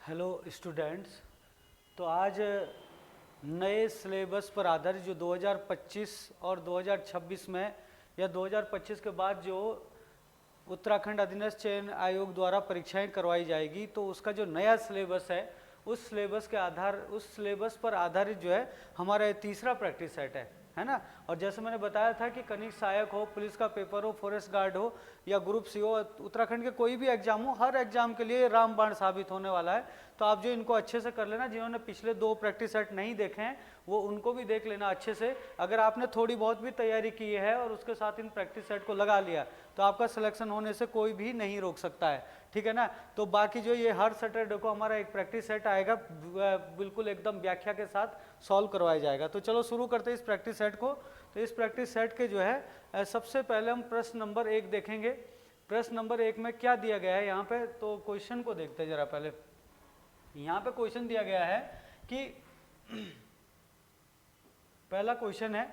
Hello students. तो आज नए सिलेबस पर आधारित जो 2025 और 2026 में या 2025 के बाद जो उत्तराखंड अधीनस्थ चयन आयोग द्वारा परीक्षाएं करवाई जाएगी, तो उसका जो नया सिलेबस है उस सिलेबस पर आधारित जो है हमारा ये तीसरा प्रैक्टिस सेट है ना। और जैसे मैंने बताया था कि कनिष्ठ सहायक हो, पुलिस का पेपर हो, फॉरेस्ट गार्ड हो या ग्रुप सी हो, उत्तराखंड के कोई भी एग्जाम हो, हर एग्जाम के लिए रामबाण साबित होने वाला है। तो आप जो इनको अच्छे से कर लेना, जिन्होंने पिछले 2 प्रैक्टिस सेट नहीं देखे हैं वो उनको भी देख लेना अच्छे से। अगर आपने थोड़ी बहुत भी तैयारी की है और उसके साथ इन प्रैक्टिस सेट को लगा लिया तो आपका सिलेक्शन होने से कोई भी नहीं रोक सकता है, ठीक है ना। तो बाकी जो ये हर सैटरडे को हमारा एक प्रैक्टिस सेट आएगा, बिल्कुल एकदम व्याख्या के साथ सॉल्व करवाया जाएगा। तो चलो शुरू करते हैं इस प्रैक्टिस सेट को। तो इस प्रैक्टिस सेट के जो है सबसे पहले हम प्रश्न नंबर 1 देखेंगे। प्रश्न नंबर 1 में क्या दिया गया है यहाँ पे, तो क्वेश्चन को देखते हैं जरा पहले। यहाँ पे क्वेश्चन दिया गया है कि पहला क्वेश्चन है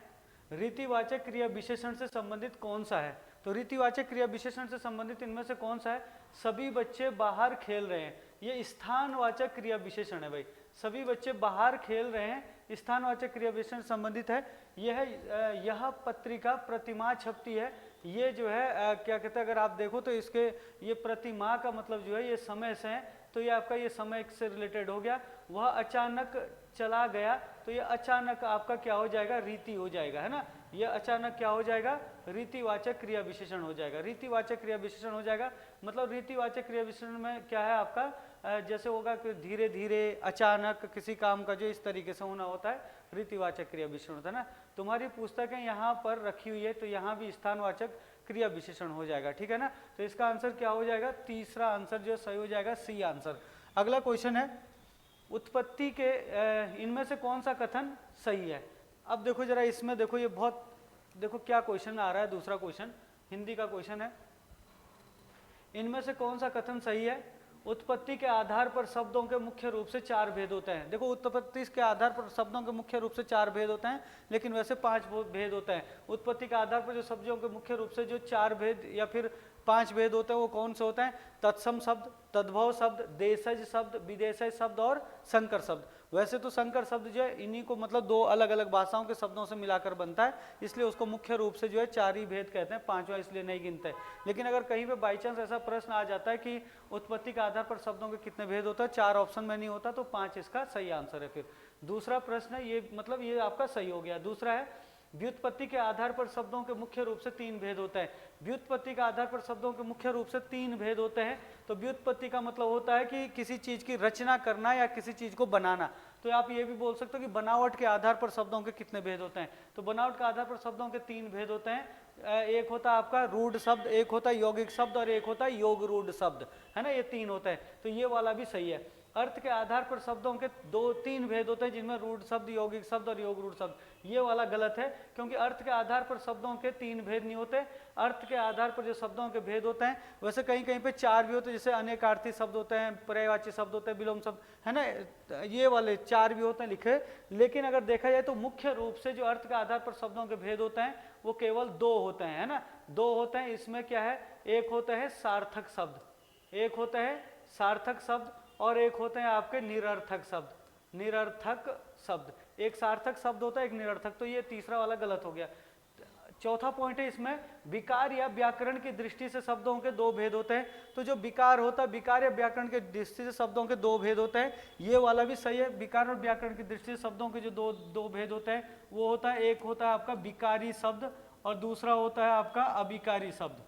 रीतिवाचक क्रिया विशेषण से संबंधित कौन सा है। तो रीतिवाचक क्रिया विशेषण से संबंधित इनमें से कौन सा है? सभी बच्चे बाहर खेल रहे हैं। ये स्थानवाचक क्रिया विशेषण है भाई, सभी बच्चे बाहर खेल रहे हैं, स्थानवाचक क्रिया विशेषण संबंधित है। यह पत्रिका प्रतिमा छपती है। ये जो है क्या कहते हैं, अगर आप देखो तो इसके ये प्रतिमा का मतलब जो है ये समय से है, तो ये आपका ये समय से रिलेटेड हो गया। वह अचानक चला गया, तो ये अचानक आपका क्या हो जाएगा? रीति हो जाएगा, है ना। ये अचानक क्या हो जाएगा? रीतिवाचक क्रिया विशेषण हो जाएगा। रीतिवाचक क्रिया विशेषण हो जाएगा, मतलब रीतिवाचक क्रिया विशेषण में क्या है आपका, जैसे होगा कि धीरे धीरे, अचानक, किसी काम का जो इस तरीके से होना होता है, रीतिवाचक क्रिया विशेषण होता है ना। तुम्हारी पुस्तकें यहाँ पर रखी हुई है, तो यहाँ भी स्थानवाचक क्रिया विशेषण हो जाएगा, ठीक है ना। तो इसका आंसर क्या हो जाएगा? तीसरा आंसर जो सही हो जाएगा, सी आंसर। अगला क्वेश्चन है उत्पत्ति के इनमें से कौन सा कथन सही है। अब देखो जरा इसमें देखो, ये बहुत देखो क्या क्वेश्चन आ रहा है। दूसरा क्वेश्चन हिंदी का क्वेश्चन है, इनमें से कौन सा कथन सही है? उत्पत्ति के आधार पर शब्दों के मुख्य रूप से 4 भेद होते हैं। देखो उत्पत्ति के आधार पर शब्दों के मुख्य रूप से 4 भेद होते हैं, लेकिन वैसे 5 भेद होते हैं। उत्पत्ति के आधार पर जो शब्दों के मुख्य रूप से जो 4 भेद या फिर 5 भेद होते हैं वो कौन से होते हैं? तत्सम शब्द, तद्भव शब्द, देशज शब्द, विदेशज शब्द और संकर शब्द। वैसे तो संकर शब्द जो है इन्हीं को मतलब 2 अलग अलग भाषाओं के शब्दों से मिलाकर बनता है, इसलिए उसको मुख्य रूप से जो है 4 ही भेद कहते हैं, 5वां इसलिए नहीं गिनते। लेकिन अगर कहीं पे बाई चांस ऐसा प्रश्न आ जाता है कि उत्पत्ति के आधार पर शब्दों के कितने भेद होता है, 4 ऑप्शन में नहीं होता, तो 5 इसका सही आंसर है। फिर दूसरा प्रश्न है, ये मतलब ये आपका सही हो गया। दूसरा है व्युत्पत्ति के आधार पर शब्दों के मुख्य रूप से 3 भेद होते हैं। व्युत्पत्ति के आधार पर शब्दों के मुख्य रूप से 3 भेद होते हैं। तो व्युत्पत्ति का मतलब होता है कि किसी चीज की रचना करना या किसी चीज को बनाना। तो आप ये भी बोल सकते हो कि बनावट के आधार पर शब्दों के कितने भेद होते हैं। तो बनावट के आधार पर शब्दों के 3 भेद होते हैं। एक होता है आपका रूढ़ शब्द, एक होता है यौगिक शब्द और एक होता है योग रूढ़ शब्द, है ना। ये 3 होते हैं, तो ये वाला भी सही है। अर्थ के आधार पर शब्दों के 2-3 भेद होते हैं, जिनमें रूढ़ शब्द, यौगिक शब्द और योग रूढ़ शब्द। ये वाला गलत है, क्योंकि अर्थ के आधार पर शब्दों के 3 भेद नहीं होते। अर्थ के आधार पर जो शब्दों के भेद होते हैं, वैसे कहीं कहीं पे 4 भी होते हैं, जैसे अनेकार्थी शब्द होते हैं, पर्यायवाची शब्द होते हैं, विलोम शब्द, है ना। ये वाले 4 भी होते हैं लिखे। लेकिन अगर देखा जाए तो मुख्य रूप से जो अर्थ के आधार पर शब्दों के भेद होते हैं वो केवल 2 होते हैं, है ना। 2 होते हैं। इसमें क्या है, एक होता है सार्थक शब्द, एक होता है सार्थक शब्द और एक होते हैं आपके निरर्थक शब्द। निरर्थक शब्द, एक सार्थक शब्द होता है, एक निरर्थक। तो ये तीसरा वाला गलत हो गया। चौथा पॉइंट है इसमें विकार या व्याकरण की दृष्टि से शब्दों के 2 भेद होते हैं। तो जो विकार होता है, विकार या व्याकरण की दृष्टि से शब्दों के 2 भेद होते हैं, ये वाला भी सही है। विकार और व्याकरण की दृष्टि से शब्दों के जो दो भेद होते हैं वो होता है, एक होता है आपका विकारी शब्द और दूसरा होता है आपका अविकारी शब्द।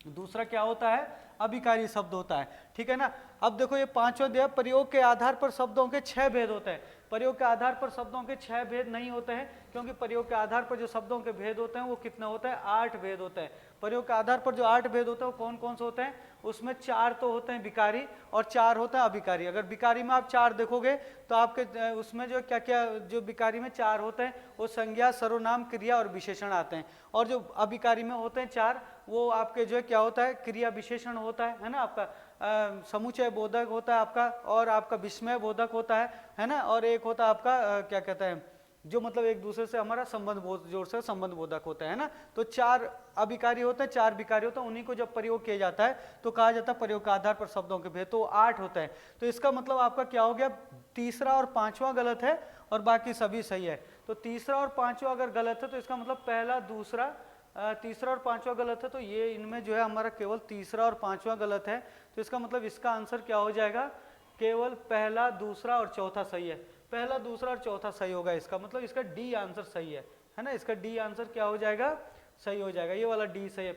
दूसरा क्या होता है? अभिकारी शब्द होता है, ठीक है ना। अब देखो ये 5वां दिया, प्रयोग के आधार पर शब्दों के 6 भेद होते हैं। प्रयोग के आधार पर शब्दों के 6 भेद नहीं होते हैं, क्योंकि प्रयोग के आधार पर जो शब्दों के भेद होते हैं वो कितने होते हैं? 8 भेद होते हैं। प्रयोग के आधार पर जो 8 भेद होते हैं वो कौन कौन से होते हैं? उसमें 4 तो होते हैं विकारी और 4 होता है अभिकारी। अगर विकारी में आप 4 देखोगे तो आपके उसमें जो क्या क्या जो विकारी में 4 होते हैं वो संज्ञा, सर्वनाम, क्रिया और विशेषण आते हैं। और जो अभिकारी में होते हैं 4, वो आपके जो है क्या होता है? क्रिया विशेषण होता है ना आपका। समुचय बोधक होता है आपका, और आपका विस्मय बोधक होता है ना। और एक होता है आपका क्या कहते हैं, जो मतलब एक दूसरे से हमारा संबंध जोर से संबंध बोधक होता है ना। तो 4 अभिकारी होते हैं, 4 विकारी होते हैं, उन्हीं को जब प्रयोग किया जाता है तो कहा जाता है प्रयोग के आधार पर शब्दों के भेद, तो 8 होता है। तो इसका मतलब आपका क्या हो गया, तीसरा और पांचवा गलत है और बाकी सभी सही है। तो तीसरा और पांचवा अगर गलत है तो इसका मतलब पहला, दूसरा, तीसरा और पांचवा गलत है, तो ये इनमें जो है हमारा केवल तीसरा और पांचवा गलत है। तो इसका मतलब इसका आंसर क्या हो जाएगा, केवल पहला, दूसरा और चौथा सही है। पहला, दूसरा और चौथा सही होगा, इसका मतलब इसका डी आंसर सही है ना। इसका डी आंसर क्या हो जाएगा, सही हो जाएगा, ये वाला डी सही है।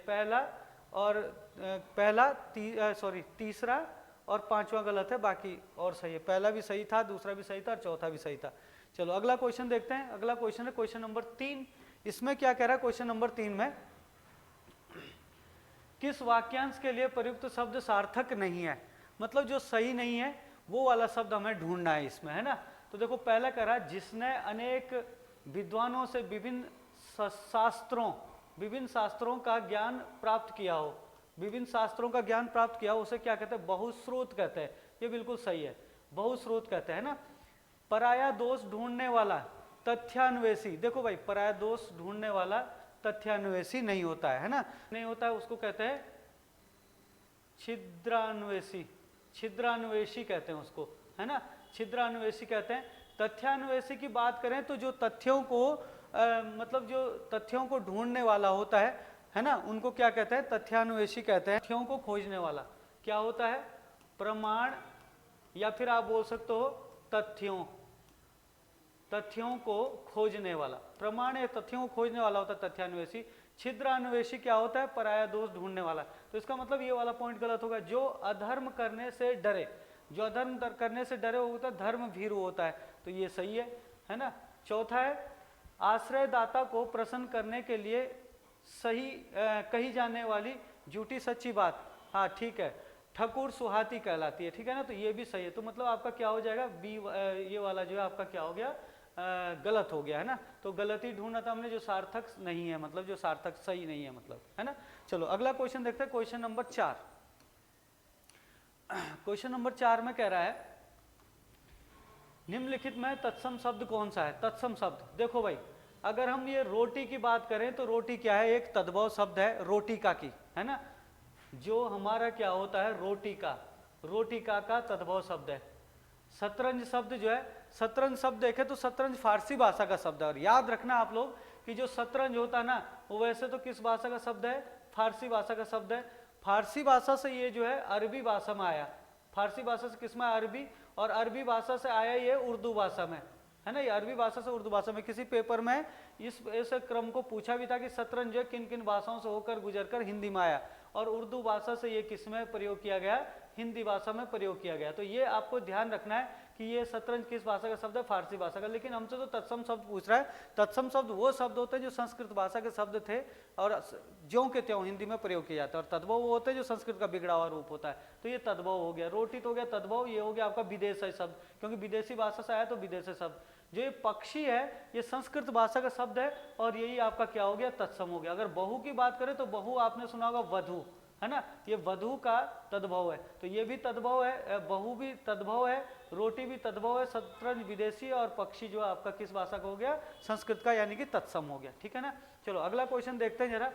तीसरा और पांचवा गलत है, बाकी और सही है। पहला भी सही था, दूसरा भी सही था और चौथा भी सही था। चलो अगला क्वेश्चन देखते हैं। अगला क्वेश्चन है क्वेश्चन नंबर 3। इसमें क्या कह रहा है क्वेश्चन नंबर 3 में, किस वाक्यांश के लिए प्रयुक्त शब्द सार्थक नहीं है, मतलब जो सही नहीं है वो वाला शब्द हमें ढूंढना है इसमें, है ना। तो देखो पहला कह रहा है, जिसने अनेक विद्वानों से विभिन्न शास्त्रों का ज्ञान प्राप्त किया हो, विभिन्न शास्त्रों का ज्ञान प्राप्त किया हो, उसे क्या कहते हैं, बहुश्रुत कहते हैं। ये बिल्कुल सही है, बहुश्रुत कहते हैं ना। पराया दोष ढूंढने वाला तथ्यान्वेषी, देखो भाई पराया दोष ढूंढने वाला तथ्यान्वेषी नहीं होता है ना, नहीं होता है, उसको कहते हैं छिद्रान्वेषी, छिद्रान्वेषी कहते हैं उसको, है ना, छिद्रान्वेषी कहते हैं। तथ्यान्वेषी की बात करें तो जो तथ्यों को मतलब जो तथ्यों को ढूंढने वाला होता है ना, उनको क्या कहते हैं, तथ्यान्वेषी कहते हैं। तथ्यों को खोजने वाला क्या होता है, प्रमाण, या फिर आप बोल सकते हो तथ्यों को खोजने वाला, प्रमाण या तथ्यों को खोजने वाला होता है तथ्यान्वेषी। छिद्रान्वेषी क्या होता है, पराया दोष ढूंढने वाला। तो इसका मतलब ये वाला पॉइंट गलत होगा। जो अधर्म करने से डरे, जो अधर्म करने से डरे होता है धर्म भीरु होता है, तो ये सही है ना। चौथा है, आश्रयदाता को प्रसन्न करने के लिए सही कही जाने वाली झूठी सच्ची बात, हाँ ठीक है, ठकुर सुहाती कहलाती है, ठीक है ना। तो ये भी सही है। तो मतलब आपका क्या हो जाएगा, बी, ये वाला जो है आपका क्या हो गया, गलत हो गया, है ना। तो गलती ढूंढना था हमने जो सार्थक नहीं है, मतलब जो सार्थक सही नहीं है, मतलब, है ना। चलो अगला क्वेश्चन देखते हैं, क्वेश्चन नंबर 4। क्वेश्चन नंबर 4 में कह रहा है, निम्नलिखित में तत्सम शब्द कौन सा है। तत्सम शब्द, देखो भाई अगर हम ये रोटी की बात करें तो रोटी क्या है, एक तद्भव शब्द है रोटिका की, है ना। जो हमारा क्या होता है, रोटिका का तद्भव शब्द है। शतरंज शब्द जो है, शतरंज शब्द देखें तो शतरंज फारसी भाषा का शब्द है। और याद रखना आप लोग कि जो शतरंज होता है ना, वो वैसे तो किस भाषा का शब्द है, फारसी भाषा का शब्द है। फारसी भाषा से ये जो है अरबी भाषा में आया, फारसी भाषा से किस में, अरबी, और अरबी भाषा से आया ये उर्दू भाषा में, है ना। ये अरबी भाषा से उर्दू भाषा में। किसी पेपर में इस क्रम को पूछा भी था कि शतरंज जो है किन किन भाषाओं से होकर गुजरकर हिंदी में आया, और उर्दू भाषा से ये किस में प्रयोग किया गया, हिंदी भाषा में प्रयोग किया गया। तो ये आपको ध्यान रखना है कि ये शतरंज किस भाषा का शब्द है, फारसी भाषा का। लेकिन हमसे तो तत्सम शब्द पूछ रहा है। तत्सम शब्द वो शब्द होते हैं जो संस्कृत भाषा के शब्द थे और ज्यों के त्यों हिंदी में प्रयोग किए जाते हैं। और तद्भव वो होते हैं जो संस्कृत का बिगड़ा हुआ रूप होता है। तो ये तद्भव हो गया, रोटी तो हो गया तद्भव, ये हो गया आपका विदेशी शब्द, क्योंकि विदेशी भाषा से आया तो विदेशी शब्द। जो ये पक्षी है ये संस्कृत भाषा का शब्द है और यही आपका क्या हो गया, तत्सम हो गया। अगर बहु की बात करें तो बहु आपने सुना होगा वधु, है ना, ये वधु का तद्भव है। तो ये भी तद्भव है, बहु भी तद्भव है, रोटी भी तद्भव है, शतरंज विदेशी, और पक्षी जो आपका किस भाषा का हो गया, संस्कृत का, यानी कि तत्सम हो गया, ठीक है ना। चलो अगला क्वेश्चन देखते हैं जरा,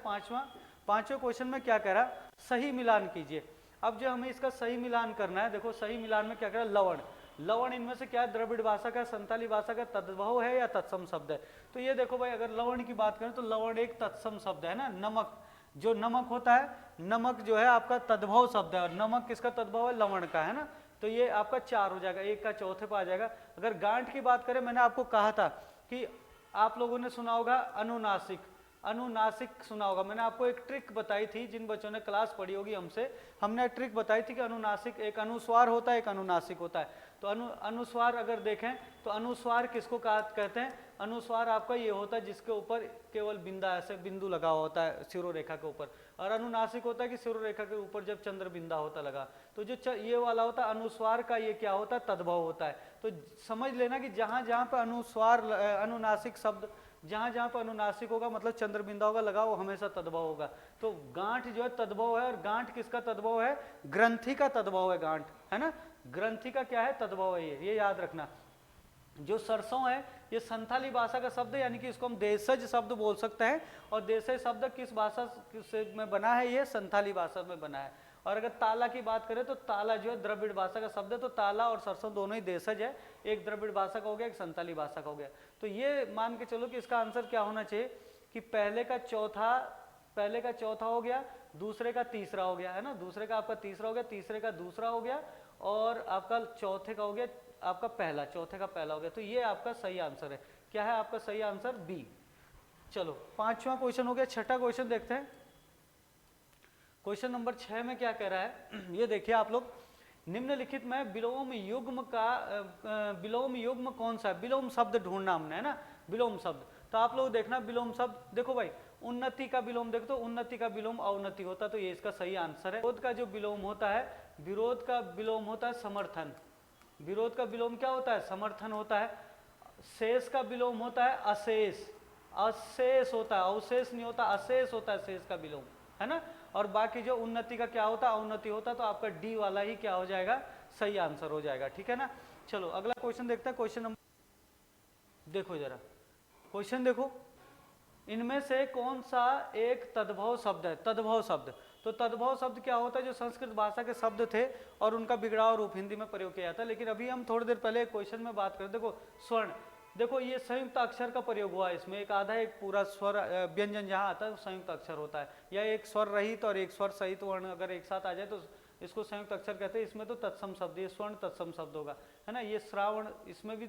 पांचवें क्वेश्चन में क्या कह रहा, सही मिलान कीजिए। अब जो हमें इसका सही मिलान करना है, देखो सही मिलान में क्या कह रहा है, लवण, लवण इनमें से क्या है, द्रविड़ भाषा का, संताली भाषा का तद्भव है या तत्सम शब्द है। तो ये देखो भाई अगर लवण की बात करें तो लवण एक तत्सम शब्द है ना। नमक, जो नमक होता है, नमक जो है आपका तद्भव शब्द है, और नमक किसका तद्भव है, लवण का, है ना। तो ये आपका 4 हो जाएगा, एक का चौथे पे आ जाएगा। अगर गांठ की बात करें, मैंने आपको कहा था कि आप लोगों ने सुना होगा अनुनासिक, अनुनासिक सुना होगा। मैंने आपको एक ट्रिक बताई थी, जिन बच्चों ने क्लास पढ़ी होगी हमसे, हमने ट्रिक बताई थी कि अनुनासिक एक अनुस्वार होता है, एक अनुनासिक होता है। तो अनुस्वार अगर देखें तो अनुस्वार किसको कहते हैं, अनुस्वार आपका ये होता है जिसके ऊपर केवल बिंदा, ऐसे बिंदु लगा होता है शिरोरेखा के ऊपर, और अनुनासिक होता है कि शिरोरेखा के ऊपर जब चंद्र बिंदा होता लगा। तो जो ये वाला होता है अनुस्वार का, ये क्या होता है, तद्भव होता है। तो समझ लेना कि जहाँ जहाँ पर अनुस्वार, अनुनासिक शब्द जहाँ जहाँ पर अनुनासिक होगा मतलब चंद्र बिंदा होगा लगा, वो हमेशा तद्भव होगा। तो गांठ जो है तद्भव है, और गांठ किसका तद्भव है, ग्रंथि का तद्भव है गांठ, है ना। ग्रंथि का क्या है, तद्भव है, ये याद रखना। जो सरसों है ये संथाली भाषा का शब्द है, यानी कि इसको हम देशज शब्द बोल सकते हैं। और देशज शब्द किस भाषा से में बना है? ये संथाली भाषा में बना है। और अगर ताला की बात करें तो ताला जो है द्रविड़ भाषा का शब्द है, तो ताला और सरसों दोनों ही देशज है, एक द्रविड़ भाषा का हो गया, एक संथाली भाषा का हो गया। तो ये मान के चलो कि इसका आंसर क्या होना चाहिए कि पहले का चौथा हो गया, दूसरे का तीसरा हो गया, है ना, दूसरे का आपका तीसरा हो गया, तीसरे का दूसरा हो गया, और आपका चौथे का हो गया आपका पहला, चौथे का पहला हो गया। तो ये आपका सही आंसर है। क्या है आपका सही आंसर? बी। चलो 5वां क्वेश्चन हो गया। 6ठा क्वेश्चन देखते हैं। क्वेश्चन नंबर 6 में क्या कह रहा है ये देखिए आप लोग, निम्नलिखित में विलोम युग्म कौन सा है? विलोम शब्द ढूंढना हमने, है ना, विलोम शब्द। तो आप लोग देखना विलोम शब्द, देखो भाई, उन्नति का विलोम देखो तो उन्नति का विलोम अवनति होता, तो ये इसका सही आंसर है। विरोध का जो विलोम होता है, विरोध का विलोम होता है समर्थन। विरोध का विलोम क्या होता है? समर्थन होता है। शेष का विलोम होता है अशेष। अशेष होता है, अवशेष नहीं होता, अशेष होता है शेष का विलोम, है ना। और बाकी जो उन्नति का क्या होता है? अवनति होता है। तो आपका डी वाला ही क्या हो जाएगा? सही आंसर हो जाएगा, ठीक है ना। चलो अगला क्वेश्चन देखते हैं। क्वेश्चन नंबर देखो जरा, क्वेश्चन देखो, इनमें से कौन सा एक तद्भव शब्द है? तद्भव शब्द, तो तद्भव शब्द क्या होता है? जो संस्कृत भाषा के शब्द थे और उनका बिगड़ा रूप हिंदी में प्रयोग किया जाता है। लेकिन अभी हम थोड़ी देर पहले एक क्वेश्चन में बात करें, देखो स्वर्ण, देखो ये संयुक्त अक्षर का प्रयोग हुआ है इसमें, एक आधा एक पूरा स्वर व्यंजन जहाँ आता है वो संयुक्त अक्षर होता है, या एक स्वर रहित और एक स्वर सहित वर्ण अगर एक साथ आ जाए तो इसको संयुक्त अक्षर कहते हैं। इसमें तो तत्सम शब्द, ये स्वर्ण तत्सम शब्द होगा, है ना। ये श्रावण, इसमें भी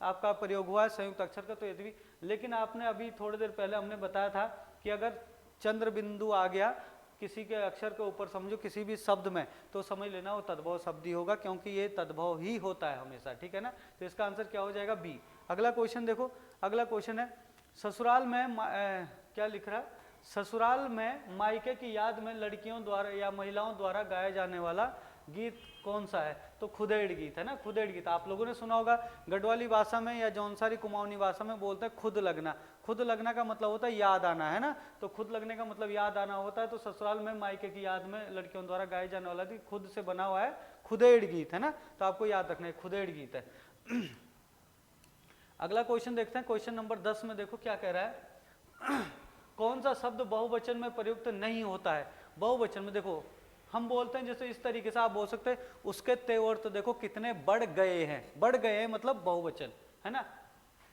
आपका प्रयोग हुआ है संयुक्त अक्षर का, तो ये भी। लेकिन आपने अभी थोड़ी देर पहले हमने बताया था कि अगर चंद्र बिंदु आ गया किसी के अक्षर के ऊपर, समझो किसी भी शब्द में, तो समझ लेना वो तद्भव शब्द ही होगा, क्योंकि ये तद्भव ही होता है हमेशा, ठीक है ना। तो इसका आंसर क्या हो जाएगा? बी। अगला क्वेश्चन देखो, अगला क्वेश्चन है, ससुराल में क्या लिख रहा है? ससुराल में मायके की याद में लड़कियों द्वारा या महिलाओं द्वारा गाया जाने वाला गीत कौन सा है? तो खुदेड़ गीत, है ना, खुदेड़ गीत। आप लोगों ने सुना होगा, गढ़वाली भाषा में या जौनसारी कुमाऊनी भाषा में बोलते हैं खुद लगना। खुद लगना का मतलब होता है याद आना, है ना। तो खुद लगने का मतलब याद आना होता है। तो ससुराल में मायके की याद में लड़कियों द्वारा गाए जाने वाला गीत खुद से बना हुआ है, खुदेड़ गीत, है ना। तो आपको याद रखना है, खुदेड़ गीत है। अगला क्वेश्चन देखते हैं। क्वेश्चन नंबर 10 में देखो क्या कह रहा है, कौन सा शब्द बहुवचन में प्रयुक्त नहीं होता है? बहुवचन में देखो हम बोलते हैं, जैसे इस तरीके से आप बोल सकते हैं, उसके तेवर तो देखो कितने बढ़ गए हैं। बढ़ गए हैं मतलब बहुवचन, है ना।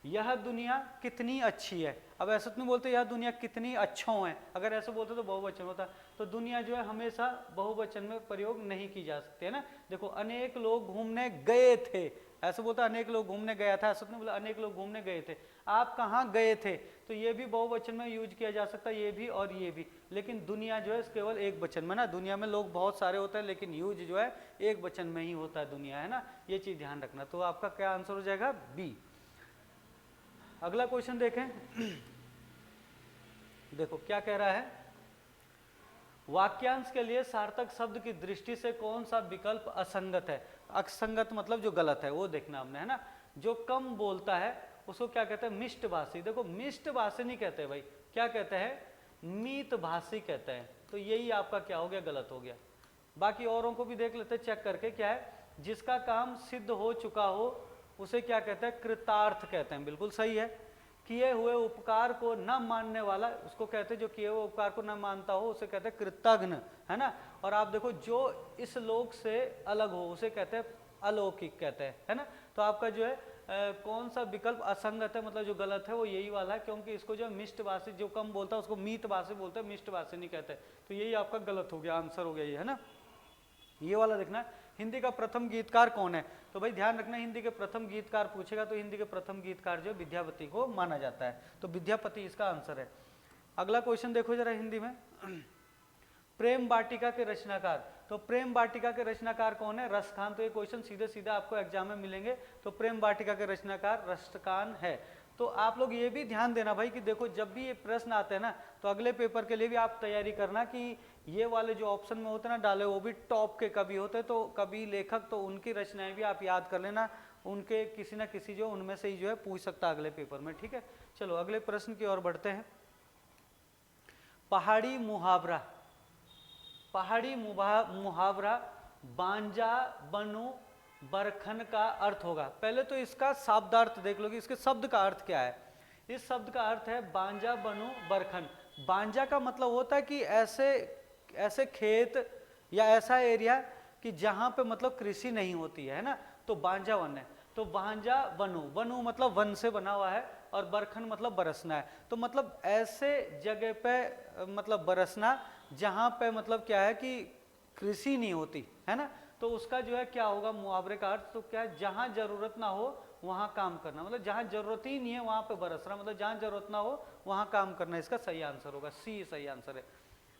यह दुनिया कितनी अच्छी है, अब ऐसा तो नहीं बोलते यह दुनिया कितनी अच्छों है, अगर ऐसे बोलते तो बहुवचन होता। तो दुनिया जो है हमेशा बहुवचन में प्रयोग नहीं की जा सकती, है ना। देखो अनेक लोग घूमने गए थे, ऐसे बोलता अनेक लोग घूमने गया था, ऐसा नहीं बोला अनेक लोग घूमने गए थे। आप कहाँ गए थे, तो ये भी बहुवचन में यूज किया जा सकता है, ये भी और ये भी। लेकिन दुनिया जो है केवल एक वचन में ना, दुनिया में लोग बहुत सारे होते हैं लेकिन यूज जो है एक वचन में ही होता है दुनिया, है ना। ये चीज ध्यान रखना। तो आपका क्या आंसर हो जाएगा? बी। अगला क्वेश्चन देखें। देखो क्या कह रहा है, वाक्यांश के लिए सार्थक शब्द की दृष्टि से कौन सा विकल्प असंगत है? असंगत मतलब जो गलत है वो देखना हमने, है ना। जो कम बोलता है उसको क्या कहते हैं? मिष्ट भाषी। देखो मिष्ट भाषी नहीं कहते भाई, क्या कहते हैं? मीत भाषी कहते हैं। तो यही आपका क्या हो गया? गलत हो गया। बाकी औरों को भी देख लेते हैं चेक करके, क्या है? जिसका काम सिद्ध हो चुका हो उसे क्या कहते हैं? कृतार्थ कहते हैं, बिल्कुल सही है। किए हुए उपकार को न मानने वाला उसको कहते हैं, जो किए हुए उपकार को न मानता हो उसे कहते हैं कृतघ्न, है ना। और आप देखो जो इस लोक से अलग हो उसे कहते हैं अलौकिक कहते हैं, है ना। तो आपका जो है कौन सा विकल्प असंगत है, मतलब जो गलत है वो यही वाला है, क्योंकि इसको जो मिष्ट भाषी जो कम बोलता है उसको मीत भाषी बोलते हैं, मिष्ट भाषी नहीं कहते। तो यही आपका गलत हो गया, आंसर हो गया ये, है ना। ये वाला देखना है। हिंदी का प्रथम गीतकार कौन है? तो भाई ध्यान रखना, हिंदी के प्रथम गीतकार पूछेगा तो हिंदी के प्रथम गीतकार जो विद्यापति को माना जाता है, तो विद्यापति इसका आंसर है। अगला क्वेश्चन देखो जरा हिंदी में, प्रेम वाटिका के रचनाकार। तो प्रेम वाटिका के रचनाकार कौन है? रसखान। तो ये क्वेश्चन सीधे सीधे आपको एग्जाम में मिलेंगे। तो प्रेम वाटिका के रचनाकार रसखान है। तो आप लोग ये भी ध्यान देना भाई कि देखो जब भी ये प्रश्न आते हैं ना, तो अगले पेपर के लिए भी आप तैयारी करना कि ये वाले जो ऑप्शन में होते हैं ना डाले, वो भी टॉप के कभी होते, तो कभी लेखक, तो उनकी रचनाएं भी आप याद कर लेना, उनके किसी ना किसी जो उनमें से ही जो है पूछ सकता है अगले पेपर में, ठीक है। चलो अगले प्रश्न की ओर बढ़ते हैं। पहाड़ी मुहावरा, पहाड़ी मुहावरा बांजा बनू बरखन का अर्थ होगा। पहले तो इसका शाब्दार्थ देख लो कि इसके शब्द का अर्थ क्या है। इस शब्द का अर्थ है बांजा बनु बरखन। बांजा का मतलब होता है कि ऐसे ऐसे खेत या ऐसा एरिया कि जहाँ पे मतलब कृषि नहीं होती है ना, तो बांजा वन है। तो बांजा वनु, वनु मतलब वन से बना हुआ है, और बरखन मतलब बरसना है। तो मतलब ऐसे जगह पे मतलब बरसना जहाँ पे मतलब क्या है कि कृषि नहीं होती है ना, तो उसका जो है क्या होगा मुहावरे का अर्थ, तो क्या है जहाँ जरूरत ना हो वहाँ काम करना, मतलब जहाँ जरूरत ही नहीं है वहाँ पे बरसना, मतलब जहाँ जरूरत ना हो वहाँ काम करना। इसका सही आंसर होगा सी, सही आंसर है।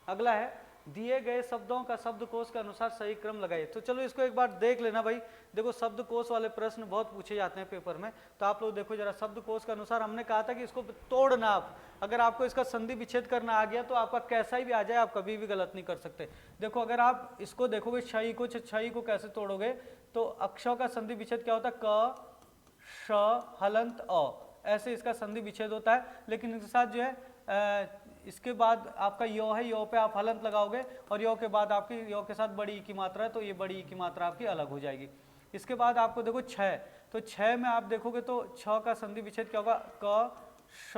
अगला है दिए गए शब्दों का शब्दकोश के अनुसार सही क्रम लगाइए। तो चलो इसको एक बार देख लेना भाई। देखो शब्दकोश वाले प्रश्न बहुत पूछे जाते हैं पेपर में, तो आप लोग देखो जरा। शब्दकोश के अनुसार हमने कहा था कि इसको तोड़ना आप, अगर आपको इसका संधि विच्छेद करना आ गया तो आपका कैसा ही भी आ जाए आप कभी भी गलत नहीं कर सकते। देखो अगर आप इसको देखोगे छई को कैसे तोड़ोगे, तो अक्षरों का संधि विच्छेद क्या होता है, क श हलंत अ, ऐसे इसका संधि विच्छेद होता है। लेकिन इसके साथ जो है इसके बाद आपका यो है, यो पे आप हलंत लगाओगे, और यो के बाद आपकी यो के साथ बड़ी ई की मात्रा है, तो ये बड़ी ई की मात्रा आपकी अलग हो जाएगी। इसके बाद आपको देखो छः, तो छः में आप देखोगे तो छ का संधि विच्छेद क्या होगा, क श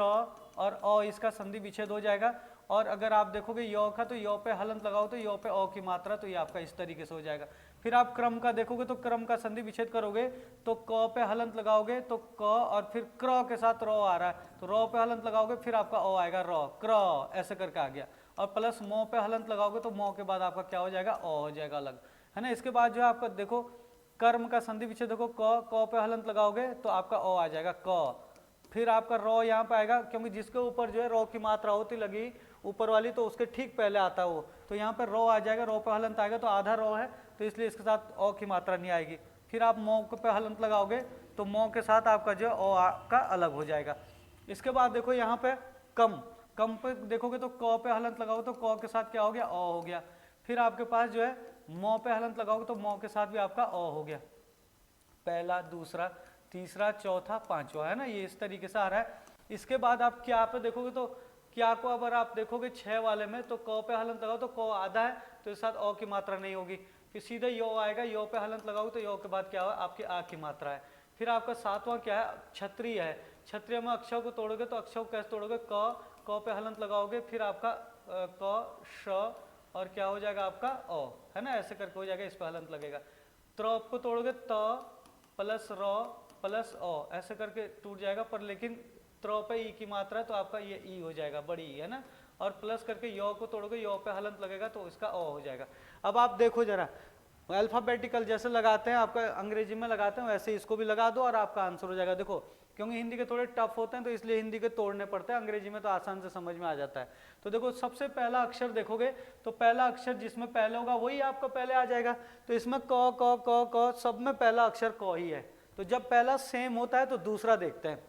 और अ, इसका संधि विच्छेद हो जाएगा। और अगर आप देखोगे यो का, तो यो पे हलंत लगाओ तो यो पे अ की मात्रा, तो ये आपका इस तरीके से हो जाएगा। फिर आप क्रम का देखोगे तो क्रम का संधि विच्छेद करोगे तो क पे हलंत लगाओगे तो क, और फिर क्र के साथ रो आ रहा है, तो रो पे हलंत लगाओगे फिर आपका ओ आएगा रो, क्र ऐसे करके आ गया। और प्लस मो पे हलंत लगाओगे तो मो के बाद आपका क्या हो जाएगा, ओ हो जाएगा अलग, है ना। इसके बाद जो है आपका देखो कर्म का संधि विच्छेद देखो, क पे हलंत लगाओगे तो आपका ओ आ जाएगा क। फिर आपका रो यहाँ पे आएगा, क्योंकि जिसके ऊपर जो है रो की मात्रा होती लगी ऊपर वाली, तो उसके ठीक पहले आता है वो, तो यहाँ पे रो आ जाएगा, रो पे हलंत आएगा तो आधा रो है, तो इसलिए इसके साथ ओ की मात्रा नहीं आएगी। फिर आप मो पे हलंत लगाओगे तो मो के साथ आपका जो ओ का अलग हो जाएगा। इसके बाद देखो यहाँ पे कम, कम पे देखोगे तो क पे हलंत लगाओगे तो क के साथ क्या हो गया, ओ हो गया। फिर आपके पास जो है मो पे हलंत लगाओगे तो मो के साथ भी आपका ओ हो गया, पहला दूसरा तीसरा चौथा पांचवा, है ना, ये इस तरीके से आ रहा है। इसके बाद आप क्या पे देखोगे तो क्या को अगर आप देखोगे छः वाले में तो क पे हलंत लगाओ तो क आधा है, तो इस साथ ओ की मात्रा नहीं होगी। फिर सीधे यो आएगा, यो पे हलंत लगाओगे तो यो के बाद क्या होगा, आपकी आ की मात्रा है। फिर आपका सातवां क्या है, क्षत्रिय है। क्षत्रिय में अक्षर को तोड़ोगे तो अक्षर को कैसे तोड़ोगे, क पे हलंत लगाओगे फिर आपका क श और क्या हो जाएगा आपका ओ, है ना, ऐसे करके हो जाएगा, इस पे हलंत लगेगा। त्र को तोड़ोगे त प्लस रो प्लस ओ, ऐसे करके टूट जाएगा, पर लेकिन त्र पे ई की मात्रा है तो आपका ये ई हो जाएगा, बड़ी ई, है ना। और प्लस करके यो को तोड़ोगे, यो पे हलंत लगेगा तो इसका ओ हो जाएगा। अब आप देखो जरा, अल्फाबेटिकल जैसे लगाते हैं आपका अंग्रेजी में लगाते हैं वैसे इसको भी लगा दो और आपका आंसर हो जाएगा। देखो क्योंकि हिंदी के थोड़े टफ होते हैं तो इसलिए हिंदी के तोड़ने पड़ते हैं, अंग्रेजी में तो आसान से समझ में आ जाता है। तो देखो सबसे पहला अक्षर देखोगे तो पहला अक्षर जिसमें पहले होगा वही आपका पहले आ जाएगा। तो इसमें क क क क सब में पहला अक्षर क ही है, तो जब पहला सेम होता है तो दूसरा देखते हैं।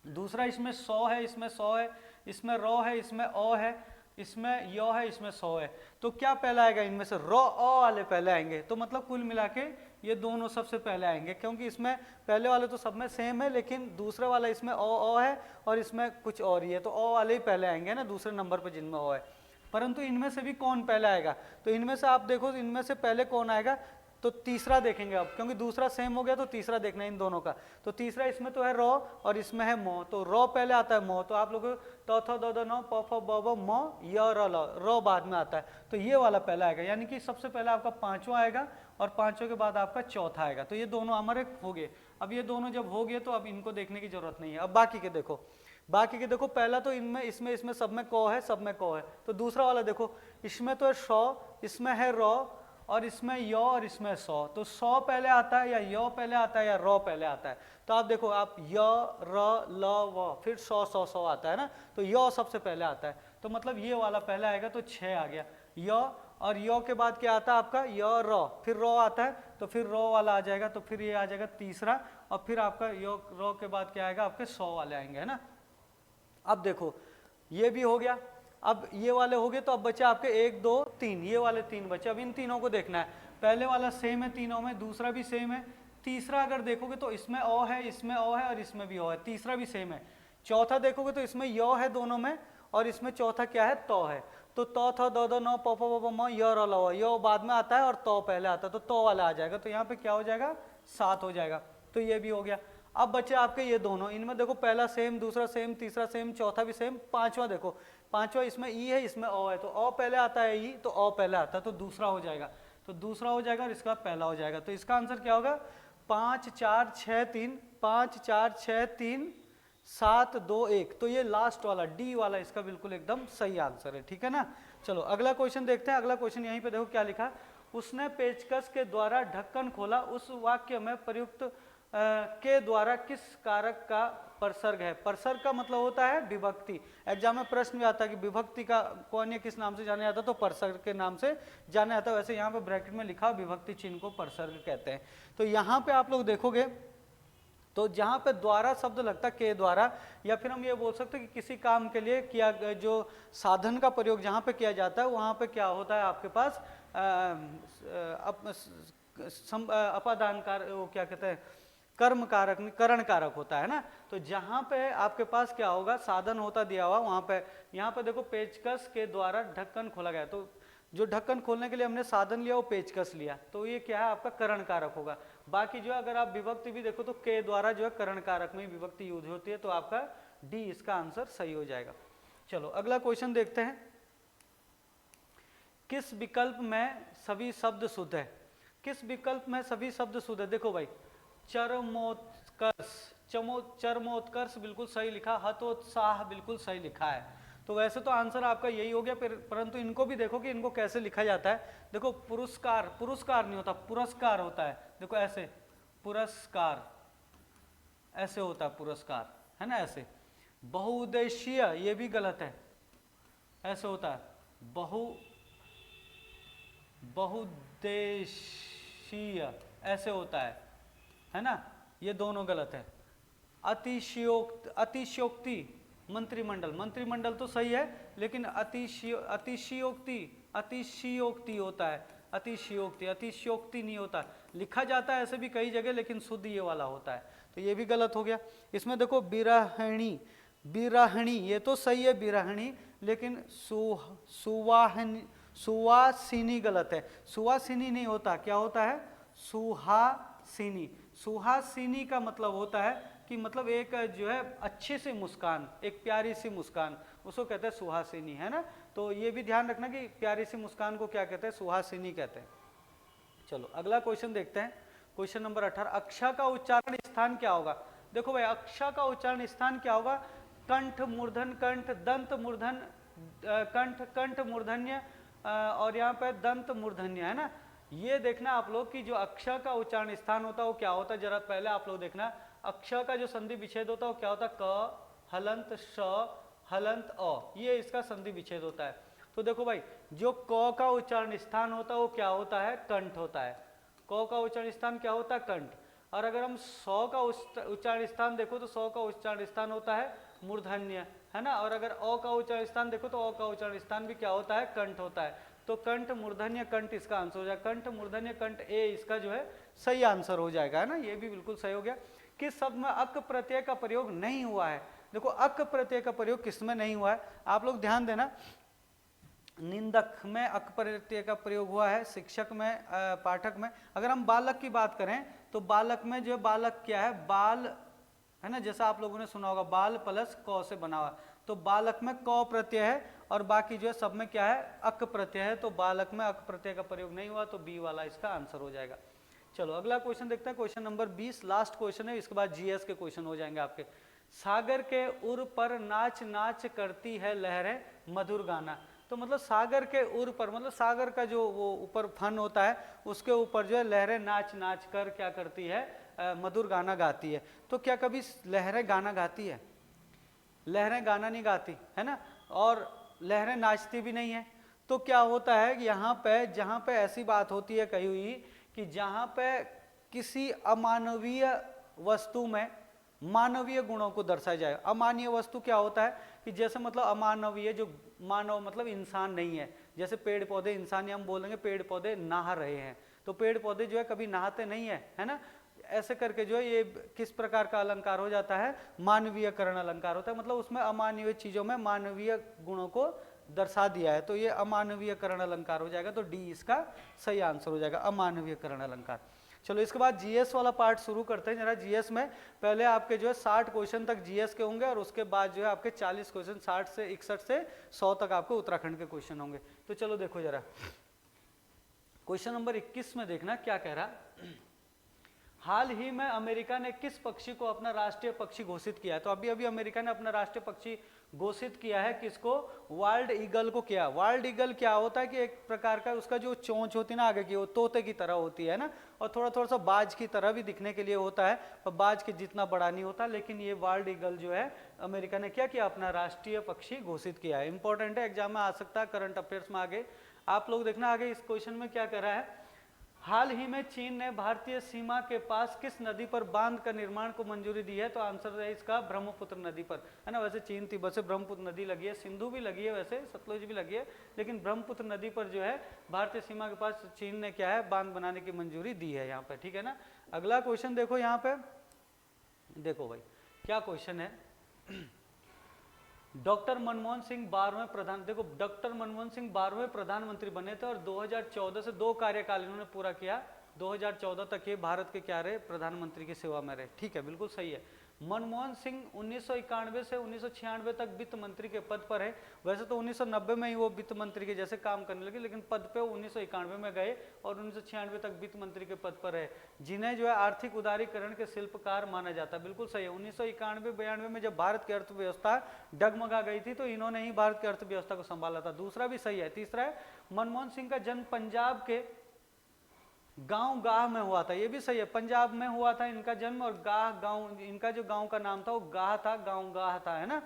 दूसरा इसमें 100 है, इसमें 100 है, इसमें रो है, इसमें ओ है, इसमें यो है, इसमें 100 है, तो क्या पहला आएगा इनमें से, रो ओ वाले पहले आएंगे। तो मतलब कुल मिला के ये दोनों सबसे पहले आएंगे, क्योंकि इसमें पहले वाले तो सब में सेम है लेकिन दूसरे वाला इसमें ओ है और इसमें कुछ और ही है, तो ओ वाले ही पहले आएंगे ना दूसरे नंबर पर जिनमें ओ है। परंतु इनमें से भी कौन पहले आएगा, तो इनमें से आप देखो इनमें से पहले कौन आएगा, तो तीसरा देखेंगे अब, क्योंकि दूसरा सेम हो गया तो तीसरा देखना है इन दोनों का। तो तीसरा इसमें तो है रो और इसमें है मो, तो रो पहले आता है मो, तो आप लोग तो थ द द न प फ ब ब म य र ल, रो बाद में आता है, तो ये वाला पहला आएगा, यानी कि सबसे पहले आपका पांचवा आएगा और पांचों के बाद आपका चौथा आएगा। तो ये दोनों हमारे हो गए। अब ये दोनों जब हो गए तो अब इनको देखने की जरूरत नहीं है। अब बाकी के देखो, बाकी के देखो, पहला तो इनमें इसमें इसमें सब में को है, सब में को है, तो दूसरा वाला देखो इसमें तो है शौ, इसमें है रो और इसमें यो और इसमें 100, तो 100 पहले आता है या यो पहले आता है या रो पहले आता है। तो आप देखो आप य र ल व फिर 100 100 100 आता है ना, तो यो सबसे पहले आता है, तो मतलब ये वाला पहले आएगा, तो 6 आ गया यो, और यो के बाद क्या आता है आपका य रो, फिर रो आता है तो फिर रो वाला आ जाएगा, तो फिर ये आ जाएगा तीसरा, और फिर आपका यो रो के बाद क्या आएगा आपके 100 वाले आएंगे, है ना। अब देखो ये भी हो गया, अब ये वाले हो गए, तो अब बचे आपके 1 2 3, ये वाले 3 बचे। अब इन तीनों को देखना है, पहले वाला सेम है तीनों में, दूसरा भी सेम है, तीसरा अगर देखोगे तो इसमें ओ है, इसमें ओ है और इसमें भी ओ है, तीसरा भी सेम है। चौथा देखोगे तो इसमें यो है दोनों में और इसमें चौथा क्या है तो है, तो तौ था दो दो नौ प प प म य र ल व, य बाद में आता है और तौ पहले आता है, तो तौ वाला आ जाएगा। तो यहाँ पे क्या हो जाएगा, 7 हो जाएगा। तो ये भी हो गया। अब बचे आपके ये दोनों, इनमें देखो पहला सेम, दूसरा सेम, तीसरा सेम, चौथा भी सेम, पांचवा देखो, पांचवा इसमें ई है, इसमें ओ है, तो ओ पहले आता है ई, तो ओ पहले आता है, तो दूसरा हो जाएगा। तो दूसरा हो जाएगा और इसका पहला हो जाएगा। तो इसका आंसर क्या होगा, 5 4 6 3, 5 4 6 3 7 2 1। तो ये लास्ट वाला डी वाला इसका बिल्कुल एकदम सही आंसर है, ठीक है ना। चलो अगला क्वेश्चन देखते हैं। अगला क्वेश्चन यहीं पे देखो क्या लिखा, उसने पेचकस के द्वारा ढक्कन खोला, उस वाक्य में प्रयुक्त के द्वारा किस कारक का परसर्ग है। परसर्ग का मतलब होता है विभक्ति। एग्जाम में प्रश्न भी आता है कि विभक्ति का कौन या किस नाम से जाना जाता है, तो परसर्ग के नाम से जाना जाता है। वैसे यहाँ पे ब्रैकेट में लिखा विभक्ति चिन्ह को परसर्ग कहते हैं। तो यहाँ पे आप लोग देखोगे तो जहाँ पे द्वारा शब्द लगता है के द्वारा, या फिर हम ये बोल सकते हैं कि किसी काम के लिए किया जो साधन का प्रयोग जहाँ पे किया जाता है वहाँ पे क्या होता है आपके पास अपादान कारक, वो क्या कहते हैं, कर्म कारक नहीं करण कारक होता है ना। तो जहाँ पे आपके पास क्या होगा, साधन होता दिया हुआ वहाँ पे, यहाँ पे देखो पेचकस के द्वारा ढक्कन खोला गया, तो जो ढक्कन खोलने के लिए हमने साधन लिया वो पेचकस लिया, तो ये क्या है आपका करण कारक होगा। बाकी जो है अगर आप विभक्ति भी देखो तो के द्वारा जो है करण कारक में विभक्ति यूज होती है, तो आपका डी इसका आंसर सही हो जाएगा। चलो अगला क्वेश्चन देखते हैं, किस विकल्प में सभी शब्द शुद्ध है। किस विकल्प में सभी शब्द शुद्ध है, देखो भाई, चरमोत्कर्ष, चरमोत्कर्ष बिल्कुल सही लिखा, हतोत्साह बिल्कुल सही लिखा है। तो वैसे तो आंसर आपका यही हो गया, परंतु इनको भी देखो कि इनको कैसे लिखा जाता है। देखो पुरस्कार, पुरस्कार नहीं होता, पुरस्कार होता है। देखो ऐसे पुरस्कार, ऐसे होता है पुरस्कार, है ना, ऐसे। बहुउद्देशीय ये भी गलत है, ऐसे होता है बहुउद्देशीय, ऐसे होता है ना, ये दोनों गलत है। अतिशयोक्ति, मंत्रिमंडल, मंत्रिमंडल तो सही है, लेकिन अतिशयोक्ति होता है, अतिशयोक्ति नहीं होता। लिखा जाता है ऐसे भी कई जगह, लेकिन शुद्ध ये वाला होता है, तो ये भी गलत हो गया। इसमें देखो बिरहणी, बिरहणी ये तो सही है बिरहणी, लेकिन सुवासिनी गलत है। सुवासिनी नहीं होता, क्या होता है, सुहासिनी। सुहासिनी का मतलब होता है कि मतलब एक जो है अच्छी सी मुस्कान, एक प्यारी सी मुस्कान, उसको कहते हैं सुहासिनी, है ना। तो ये भी ध्यान रखना कि प्यारी सी मुस्कान को क्या कहते हैं, सुहासिनी कहते हैं। चलो अगला क्वेश्चन देखते हैं, क्वेश्चन नंबर 18, अक्षा का उच्चारण स्थान क्या होगा। देखो भाई, अक्षा का उच्चारण स्थान क्या होगा, कंठ मूर्धन कंठ, दंत मूर्धन कंठ, कंठ मूर्धन्य और यहाँ पे दंत मूर्धन्य, है ना। ये देखना आप लोग कि जो अक्षा का उच्चारण स्थान होता है वो क्या होता है। जरा पहले आप लोग देखना, अक्षर का जो संधि विच्छेद होता है वो क्या होता है, क हलंत श हलंत अ, ये इसका संधि विच्छेद होता है। तो देखो भाई, जो क का उच्चारण स्थान होता है वो क्या होता है, कंठ होता है। क का उच्चारण स्थान क्या होता है, कंठ। और अगर हम स का उच्चारण स्थान देखो तो स का उच्चारण स्थान होता है मूर्धन्य, है ना। और अगर अ का उच्चारण स्थान देखो तो अ का उच्चारण स्थान भी क्या होता है, कंठ होता है। तो कंठ मूर्धन्य कंठ इसका आंसर हो जाएगा, कंठ मूर्धन्य कंठ ए इसका जो है सही आंसर हो जाएगा, है ना। ये भी बिल्कुल सही हो गया। किस शब्द में अक प्रत्यय का प्रयोग नहीं हुआ है। देखो अक प्रत्यय का प्रयोग किस में नहीं हुआ है, आप लोग ध्यान देना। निंदक में अक प्रत्यय का प्रयोग हुआ है, शिक्षक में, पाठक में। अगर हम बालक की बात करें तो बालक में जो बालक क्या है, बाल, है ना, जैसा आप लोगों ने सुना होगा बाल प्लस क से बना हुआ, तो बालक में क प्रत्यय है और बाकी जो है सब में क्या है, अक प्रत्यय है। तो बालक में अक प्रत्यय का प्रयोग नहीं हुआ, तो बी वाला इसका आंसर हो जाएगा। चलो अगला क्वेश्चन देखते हैं, क्वेश्चन नंबर 20, लास्ट क्वेश्चन है, इसके बाद जीएस के क्वेश्चन हो जाएंगे आपके। सागर के उर पर नाच नाच करती है लहरें, मधुर गाना। तो मतलब सागर के उर पर, मतलब सागर का जो वो ऊपर फन होता है उसके ऊपर जो है लहरें नाच नाच कर क्या करती है, मधुर गाना गाती है। तो क्या कभी लहरें गाना गाती है, लहरें गाना नहीं गाती, है ना, और लहरें नाचती भी नहीं है। तो क्या होता है कि यहाँ पे जहाँ पे ऐसी बात होती है कही हुई कि जहाँ पे किसी अमानवीय वस्तु में मानवीय गुणों को दर्शाया जाए। अमानवीय वस्तु क्या होता है कि जैसे मतलब अमानवीय, जो मानव मतलब इंसान नहीं है, जैसे पेड़ पौधे, इंसान हम बोलेंगे पेड़ पौधे नहा रहे हैं, तो पेड़ पौधे जो है कभी नहाते नहीं है ना। ऐसे करके जो है ये किस प्रकार का अलंकार हो जाता है, मानवीयकरण अलंकार होता है, मतलब उसमें अमानवीय चीजों में मानवीय गुणों को दर्शा दिया है, तो ये अमानवीयकरण अलंकार हो जाएगा। तो डी इसका सही आंसर हो जाएगा, अमानवीयकरण अलंकार। चलो इसके बाद जीएस वाला पार्ट शुरू करते हैं जरा। जीएस में पहले आपके जो है 60 क्वेश्चन तक जीएस के होंगे और उसके बाद जो है आपके 40 क्वेश्चन 60 से 61 से 100 तक आपके उत्तराखंड के क्वेश्चन होंगे। तो चलो देखो जरा, क्वेश्चन नंबर 21 में देखना क्या कह रहा। हाल ही में अमेरिका ने किस पक्षी को अपना राष्ट्रीय पक्षी घोषित किया है? तो अभी अभी अमेरिका ने अपना राष्ट्रीय पक्षी घोषित किया है, किसको? वाइल्ड ईगल को किया। वाइल्ड ईगल क्या होता है कि एक प्रकार का उसका जो चोंच होती है ना आगे की, वो तोते की तरह होती है ना, और थोड़ा थोड़ा सा बाज की तरह भी दिखने के लिए होता है, और बाज के जितना बड़ा नहीं होता। लेकिन ये वाइल्ड ईगल जो है अमेरिका ने क्या किया? अपना राष्ट्रीय पक्षी घोषित किया है। इंपॉर्टेंट है, एग्जाम में आ सकता है, करंट अफेयर्स में। आगे आप लोग देखना, आगे इस क्वेश्चन में क्या कर रहा है। हाल ही में चीन ने भारतीय सीमा के पास किस नदी पर बांध का निर्माण को मंजूरी दी है? तो आंसर है इसका ब्रह्मपुत्र नदी पर, है ना। वैसे चीन तिब्बत से ब्रह्मपुत्र नदी लगी है, सिंधु भी लगी है, वैसे सतलुज भी लगी है, लेकिन ब्रह्मपुत्र नदी पर जो है भारतीय सीमा के पास चीन ने क्या है? बांध बनाने की मंजूरी दी है यहाँ पे, ठीक है ना। अगला क्वेश्चन देखो, यहाँ पे देखो भाई क्या क्वेश्चन है। डॉक्टर मनमोहन सिंह 12वें प्रधान, देखो डॉक्टर मनमोहन सिंह 12वें प्रधानमंत्री बने थे और 2014 से 2 कार्यकाल इन्होंने पूरा किया। 2014 तक ये भारत के क्या रहे? प्रधानमंत्री की सेवा में रहे, ठीक है, बिल्कुल सही है। मनमोहन सिंह 1991 से 1996 तक वित्त मंत्री के पद पर है। वैसे तो 1990 में ही वो वित्त मंत्री के जैसे काम करने लगे, लेकिन पद पे 1991 में गए और 1996 तक वित्त मंत्री के पद पर है, जिन्हें जो है आर्थिक उदारीकरण के शिल्पकार माना जाता है। बिल्कुल सही है। 1991-92 में जब भारत की अर्थव्यवस्था डगमगा गई थी तो इन्होंने ही भारत की अर्थव्यवस्था को संभाला था। दूसरा भी सही है। तीसरा है, मनमोहन सिंह का जन्म पंजाब के गांव गाह में हुआ था, ये भी सही है। पंजाब में हुआ था इनका जन्म, और गाह गांव, इनका जो गांव का नाम था वो गाह था, गांव गाह था, है ना।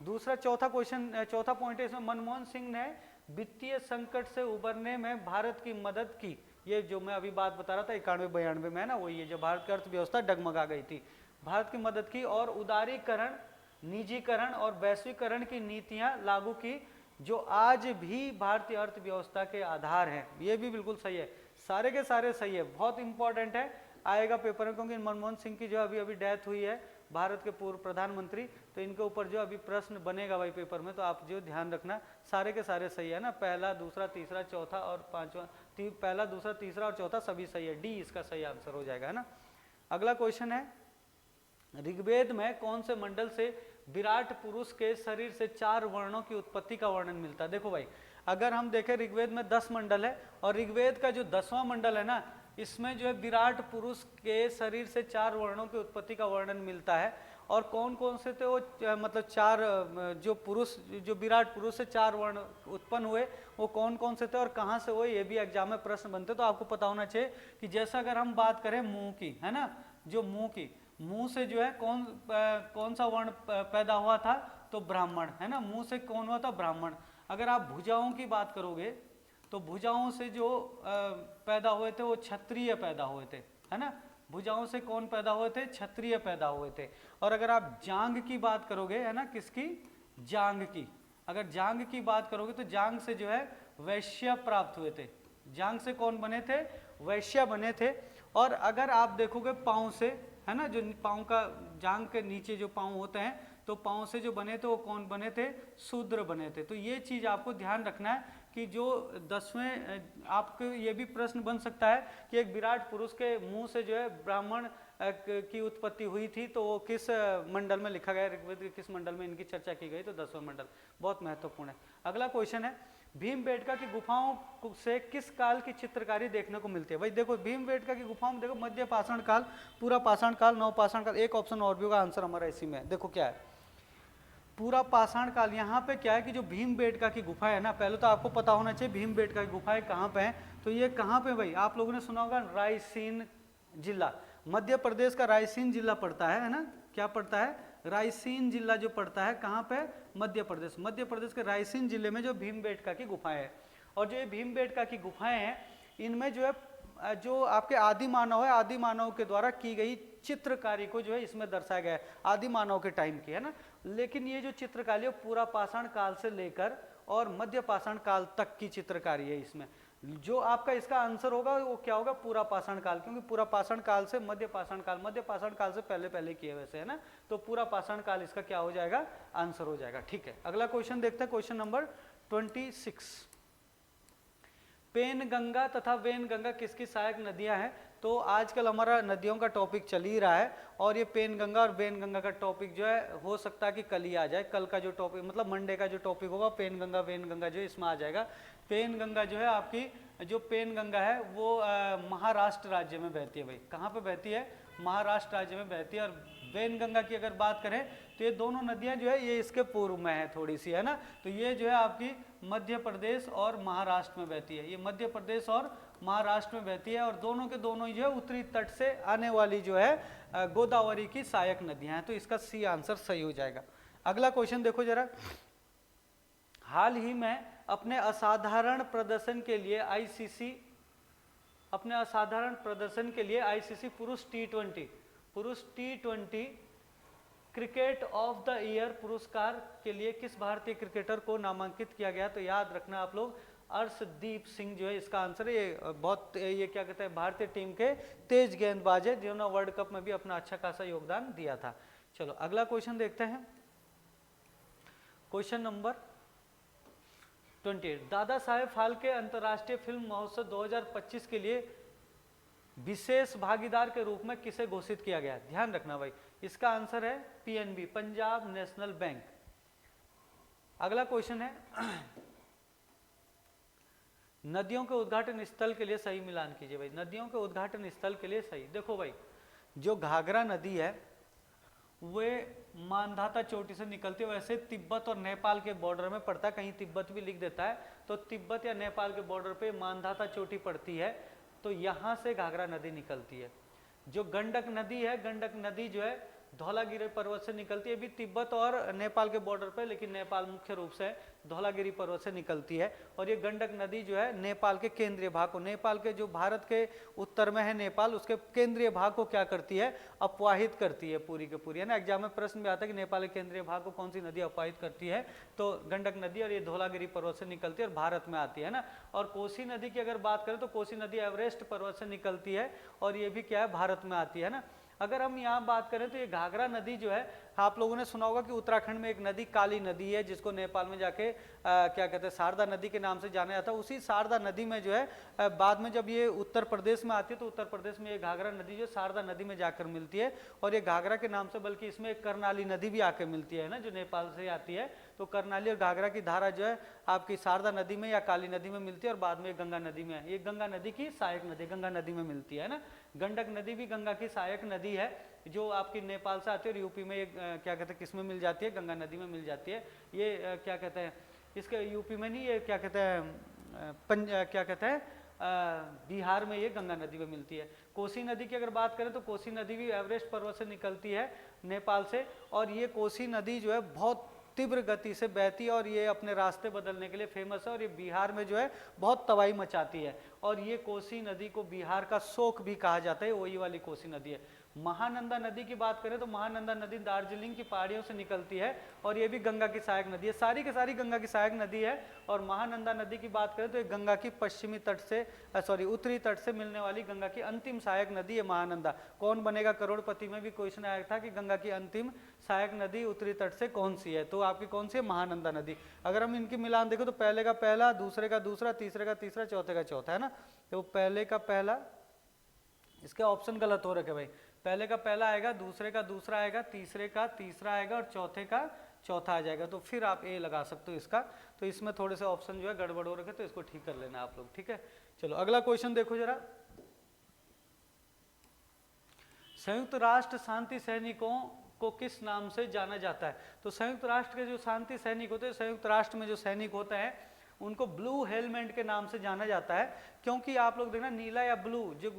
दूसरा, चौथा क्वेश्चन, चौथा पॉइंट है इसमें, मनमोहन सिंह ने वित्तीय संकट से उबरने में भारत की मदद की। ये जो मैं अभी बात बता रहा था 91-92 में, है ना, वही है, जो भारत की अर्थव्यवस्था डगमगा गई थी, भारत की मदद की और उदारीकरण, निजीकरण और वैश्वीकरण की नीतियां लागू की, जो आज भी भारतीय अर्थव्यवस्था के आधार हैं। ये भी बिल्कुल सही है, सारे के सारे सही है, बहुत इंपॉर्टेंट है, आएगा पेपर में, क्योंकि मनमोहन सिंह की जो अभी अभी डेथ हुई है, भारत के पूर्व प्रधानमंत्री, तो इनके ऊपर जो अभी प्रश्न बनेगा भाई पेपर में, तो आप जो ध्यान रखना, सारे के सारे सही है ना। पहला, दूसरा, तीसरा, चौथा और पांचवा, पहला, दूसरा, तीसरा और चौथा सभी सही है, डी इसका सही आंसर हो जाएगा, है ना। अगला क्वेश्चन है, ऋग्वेद में कौन से मंडल से विराट पुरुष के शरीर से 4 वर्णों की उत्पत्ति का वर्णन मिलता है? देखो भाई, अगर हम देखें ऋग्वेद में 10 मंडल है, और ऋग्वेद का जो 10वां मंडल है ना, इसमें जो है विराट पुरुष के शरीर से 4 वर्णों की उत्पत्ति का वर्णन मिलता है। और कौन कौन से थे वो, मतलब 4 जो पुरुष, जो विराट पुरुष से 4 वर्ण उत्पन्न हुए, वो कौन कौन से थे और कहाँ से हुए, ये भी एग्जाम में प्रश्न बनते। तो आपको पता होना चाहिए कि जैसा अगर हम बात करें मुंह की, है ना, जो मुंह की, मुंह से जो है कौन सा वर्ण पैदा हुआ था? तो ब्राह्मण, है ना। मुंह से कौन हुआ था? ब्राह्मण। अगर आप भुजाओं की बात करोगे तो भुजाओं से जो पैदा हुए थे वो क्षत्रिय पैदा हुए थे, है ना। भुजाओं से कौन पैदा हुए थे? क्षत्रिय पैदा हुए थे। और अगर आप जांग की बात करोगे, है ना, किसकी? जांग की। अगर जांग की बात करोगे तो जांग से जो है वैश्य प्राप्त हुए थे। जांग से कौन बने थे? वैश्य बने थे। और अगर आप देखोगे पाँव से, है ना, जो पाँव का, जांग के नीचे जो पाँव होते हैं, तो पाँव से जो बने थे वो कौन बने थे? शूद्र बने थे। तो ये चीज़ आपको ध्यान रखना है कि जो 10वें, आपको ये भी प्रश्न बन सकता है कि एक विराट पुरुष के मुंह से जो है ब्राह्मण की उत्पत्ति हुई थी, तो वो किस मंडल में लिखा गया, ऋग्वेद के किस मंडल में इनकी चर्चा की गई? तो 10वां मंडल, बहुत महत्वपूर्ण है। अगला क्वेश्चन है, भीमबेटका की गुफाओं से किस काल की चित्रकारी देखने को मिलती है? भाई देखो, भीमबेटका की गुफाओं में देखो, मध्य पाषाण काल, पूरा पाषाण काल, नव पाषाण काल, एक ऑप्शन और भी होगा, आंसर हमारा इसी में है। देखो क्या है, पूरा पाषाण काल। यहाँ पे क्या है कि जो भीमबेटका की गुफा है ना, पहले तो आपको पता होना चाहिए भीमबेटका की गुफाएं कहाँ पे हैं। तो ये कहाँ पे भाई, आप लोगों ने सुना होगा, रायसीन जिला, मध्य प्रदेश का रायसीन जिला पड़ता है ना। क्या पड़ता है? रायसीन जिला जो पड़ता है, कहाँ पे? मध्य प्रदेश। मध्य प्रदेश के रायसीन जिले में जो भीमबेटका की गुफाएं हैं, और जो ये भीमबेटका की गुफाएं हैं, इनमें जो है जो आपके आदि मानव है, आदि मानव के द्वारा की गई चित्रकारी को जो है इसमें दर्शाया गया है, आदि मानव के टाइम की, है ना। लेकिन ये जो चित्रकारी है पूरा पाषाण काल से लेकर और मध्य पाषाण काल तक की चित्रकारी है इसमें। जो आपका इसका आंसर होगा वो क्या होगा? पूरा पाषाण काल, क्योंकि पूरा पाषाण काल से मध्य पाषाण काल, मध्य पाषाण काल से पहले पहले किए वैसे, है ना। तो पूरा पाषाण काल इसका क्या हो जाएगा? आंसर हो जाएगा, ठीक है। अगला क्वेश्चन देखते हैं, क्वेश्चन नंबर 26 पेनगंगा तथा वेनगंगा किसकी सहायक नदियां हैं? तो आजकल हमारा नदियों का टॉपिक चल ही रहा है और ये पेनगंगा और वेनगंगा का टॉपिक जो है हो सकता है कि कल ही आ जाए। कल का जो टॉपिक मतलब मंडे का जो टॉपिक होगा पेनगंगा वेनगंगा जो इसमें आ जाएगा। पेनगंगा जो है आपकी जो पेनगंगा है वो महाराष्ट्र राज्य में बहती है भाई। कहाँ पे बहती है? महाराष्ट्र राज्य में बहती है। और वेनगंगा की अगर बात करें तो ये दोनों नदियां जो है ये इसके पूर्व में है थोड़ी सी, है ना। तो ये जो है आपकी मध्य प्रदेश और महाराष्ट्र में बहती है। ये मध्य प्रदेश और महाराष्ट्र में बहती है और दोनों के दोनों जो है उत्तरी तट से आने वाली जो है गोदावरी की सहायक नदियां हैं। तो इसका सी आंसर सही हो जाएगा। अगला क्वेश्चन देखो जरा। हाल ही में अपने असाधारण प्रदर्शन के लिए आईसीसी पुरुष टी20 क्रिकेट ऑफ द ईयर पुरस्कार के लिए किस भारतीय क्रिकेटर को नामांकित किया गया? तो याद रखना आप लोग, अर्शदीप सिंह जो है इसका आंसर है। ये क्या कहते हैं, भारतीय टीम के तेज गेंदबाज है जिन्होंने वर्ल्ड कप में भी अपना अच्छा खासा योगदान दिया था। चलो अगला क्वेश्चन देखते हैं। क्वेश्चन नंबर 28 दादा साहेब फाल्के अंतर्राष्ट्रीय फिल्म महोत्सव 2025 के लिए विशेष भागीदार के रूप में किसे घोषित किया गया? ध्यान रखना भाई, इसका आंसर है पीएनबी, पंजाब नेशनल बैंक। अगला क्वेश्चन है नदियों के उद्घाटन स्थल के लिए सही मिलान कीजिए भाई। नदियों के उद्घाटन स्थल के लिए सही, देखो भाई जो घाघरा नदी है वे मानधाता चोटी से निकलती है। वैसे तिब्बत और नेपाल के बॉर्डर में पड़ता है, कहीं तिब्बत भी लिख देता है, तो तिब्बत या नेपाल के बॉर्डर पे मानधाता चोटी पड़ती है, तो यहाँ से घाघरा नदी निकलती है। जो गंडक नदी है, गंडक नदी जो है धौलागिरी पर्वत से निकलती है, भी तिब्बत और नेपाल के बॉर्डर पे, लेकिन नेपाल मुख्य रूप से धौलागिरी पर्वत से निकलती है। और ये गंडक नदी जो है नेपाल के केंद्रीय भाग को, नेपाल के जो भारत के उत्तर में है नेपाल, उसके केंद्रीय भाग को क्या करती है? अपवाहित करती है पूरी के पूरी, है ना। एग्जाम में प्रश्न भी आता है कि नेपाल के केंद्रीय भाग को कौन सी नदी अपवाहित करती है? तो गंडक नदी, और ये धौलागिरी पर्वत से निकलती है और भारत में आती है ना। और कोसी नदी की अगर बात करें तो कोसी नदी एवरेस्ट पर्वत से निकलती है और ये भी क्या है, भारत में आती है ना। अगर हम यहाँ बात करें तो ये घाघरा नदी जो है, आप लोगों ने सुना होगा कि उत्तराखंड में एक नदी काली नदी है जिसको नेपाल में जाके क्या कहते हैं, शारदा नदी के नाम से जाना जाता है। उसी शारदा नदी में जो है बाद में जब ये उत्तर प्रदेश में आती है तो उत्तर प्रदेश में ये घाघरा नदी जो शारदा नदी में जाकर मिलती है। और ये घाघरा के नाम से बल्कि इसमें एक कर्नाली नदी भी आके मिलती है ना, जो नेपाल से आती है। तो कर्नाली और घाघरा की धारा जो है आपकी शारदा नदी में या काली नदी में मिलती है और बाद में गंगा नदी में, ये गंगा नदी की सहायक नदी गंगा नदी में मिलती है ना। गंडक नदी भी गंगा की सहायक नदी है जो आपकी नेपाल से आती है और यूपी में क्या कहते हैं किस में मिल जाती है? गंगा नदी में मिल जाती है। ये क्या कहते हैं, इसके यूपी में नहीं, ये क्या कहते हैं क्या कहते हैं बिहार में ये गंगा नदी में मिलती है। कोसी नदी की अगर बात करें तो कोसी नदी भी एवरेस्ट पर्वत से निकलती है नेपाल से, और ये कोसी नदी जो है बहुत तीव्र गति से बहती है और ये अपने रास्ते बदलने के लिए फेमस है और ये बिहार में जो है बहुत तबाही मचाती है। और ये कोसी नदी को बिहार का शोक भी कहा जाता है, वही वाली कोसी नदी है। महानंदा नदी की बात करें तो महानंदा नदी दार्जिलिंग की पहाड़ियों से निकलती है और ये भी गंगा की सहायक नदी है। सारी की सारी गंगा की सहायक नदी है। और महानंदा नदी की बात करें तो ये गंगा की पश्चिमी तट से उत्तरी तट से मिलने वाली गंगा की अंतिम सहायक नदी है महानंदा। कौन बनेगा करोड़पति में भी क्वेश्चन आया था कि गंगा की अंतिम सहायक नदी उत्तरी तट से कौन सी है, तो आपकी कौन सी है? महानंदा नदी। अगर हम इनकी मिलान देखो तो पहले का पहला, दूसरे का दूसरा, तीसरे का तीसरा, चौथे का चौथा, है ना। तो पहले का पहला, इसके ऑप्शन गलत हो रखे भाई। पहले का पहला आएगा, दूसरे का दूसरा आएगा, तीसरे का तीसरा आएगा और चौथे का चौथा आ जाएगा। तो फिर आप ए लगा सकते हो इसका। तो इसमें थोड़े से ऑप्शन जो है गड़बड़ हो रखे, तो इसको ठीक कर लेना आप लोग, ठीक है। चलो अगला क्वेश्चन देखो जरा। संयुक्त राष्ट्र शांति सैनिकों को किस नाम से जाना जाता है? तो संयुक्त राष्ट्र के जो शांति सैनिक होते हैं, संयुक्त राष्ट्र में जो सैनिक होते हैं उनको ब्लू हेलमेट के नाम से जाना जाता है। क्योंकि आप लोग देखना नीला या ब्लू, जो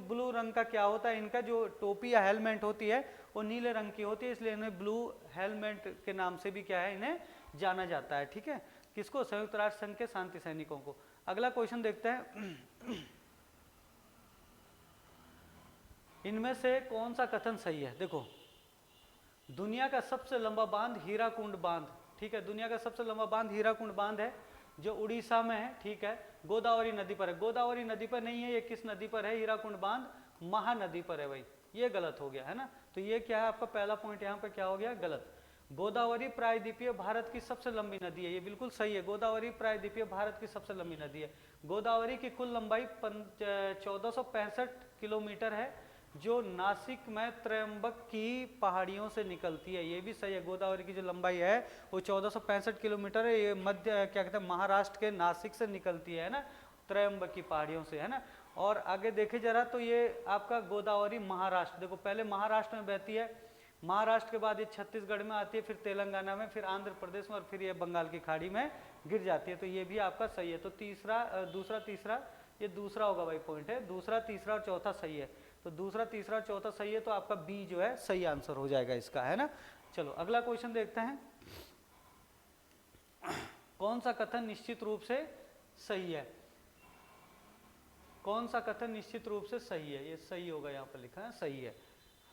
ब्लू रंग का क्या होता है, इनका जो टोपी या हेलमेट होती है वो नीले रंग की होती है, इसलिए इन्हें ब्लू हेलमेट के नाम से भी क्या है, इन्हें जाना जाता है, ठीक है। किसको? संयुक्त राष्ट्र संघ के शांति सैनिकों को। अगला क्वेश्चन देखते हैं। इनमें से कौन सा कथन सही है? देखो, दुनिया का सबसे लंबा बांध हीराकुंड बांध, ठीक है। दुनिया का सबसे लंबा बांध हीराकुंड बांध है जो उड़ीसा में है, ठीक है। गोदावरी नदी पर है। गोदावरी नदी पर नहीं है, ये किस नदी पर है? हीराकुंड बांध महानदी पर है भाई। ये गलत हो गया है ना। तो ये क्या है आपका पहला पॉइंट यहाँ पे क्या हो गया? गलत। गोदावरी प्रायद्वीपीय भारत की सबसे लंबी नदी है, ये बिल्कुल सही है, गोदावरी प्रायद्वीपीय भारत की सबसे लंबी नदी है। गोदावरी की कुल लंबाई 1465 किलोमीटर है, जो नासिक में त्र्यंबक की पहाड़ियों से निकलती है, ये भी सही है। गोदावरी की जो लंबाई है वो 1465 किलोमीटर है, ये मध्य क्या कहते हैं महाराष्ट्र के नासिक से निकलती है ना, त्र्यंबक की पहाड़ियों से, है ना। और आगे देखे जरा तो ये आपका गोदावरी महाराष्ट्र, देखो पहले महाराष्ट्र में बहती है, महाराष्ट्र के बाद ये छत्तीसगढ़ में आती है, फिर तेलंगाना में, फिर आंध्र प्रदेश में, और फिर ये बंगाल की खाड़ी में गिर जाती है, तो ये भी आपका सही है। तो दूसरा तीसरा ये दूसरा होगा भाई पॉइंट है, दूसरा तीसरा और चौथा सही है, तो दूसरा तीसरा और चौथा सही है, तो आपका बी जो है सही आंसर हो जाएगा इसका, है ना। चलो अगला क्वेश्चन देखते हैं। कौन सा कथन निश्चित रूप से सही है, कौन सा कथन निश्चित रूप से सही है, ये सही होगा, यहाँ पर लिखा है सही है।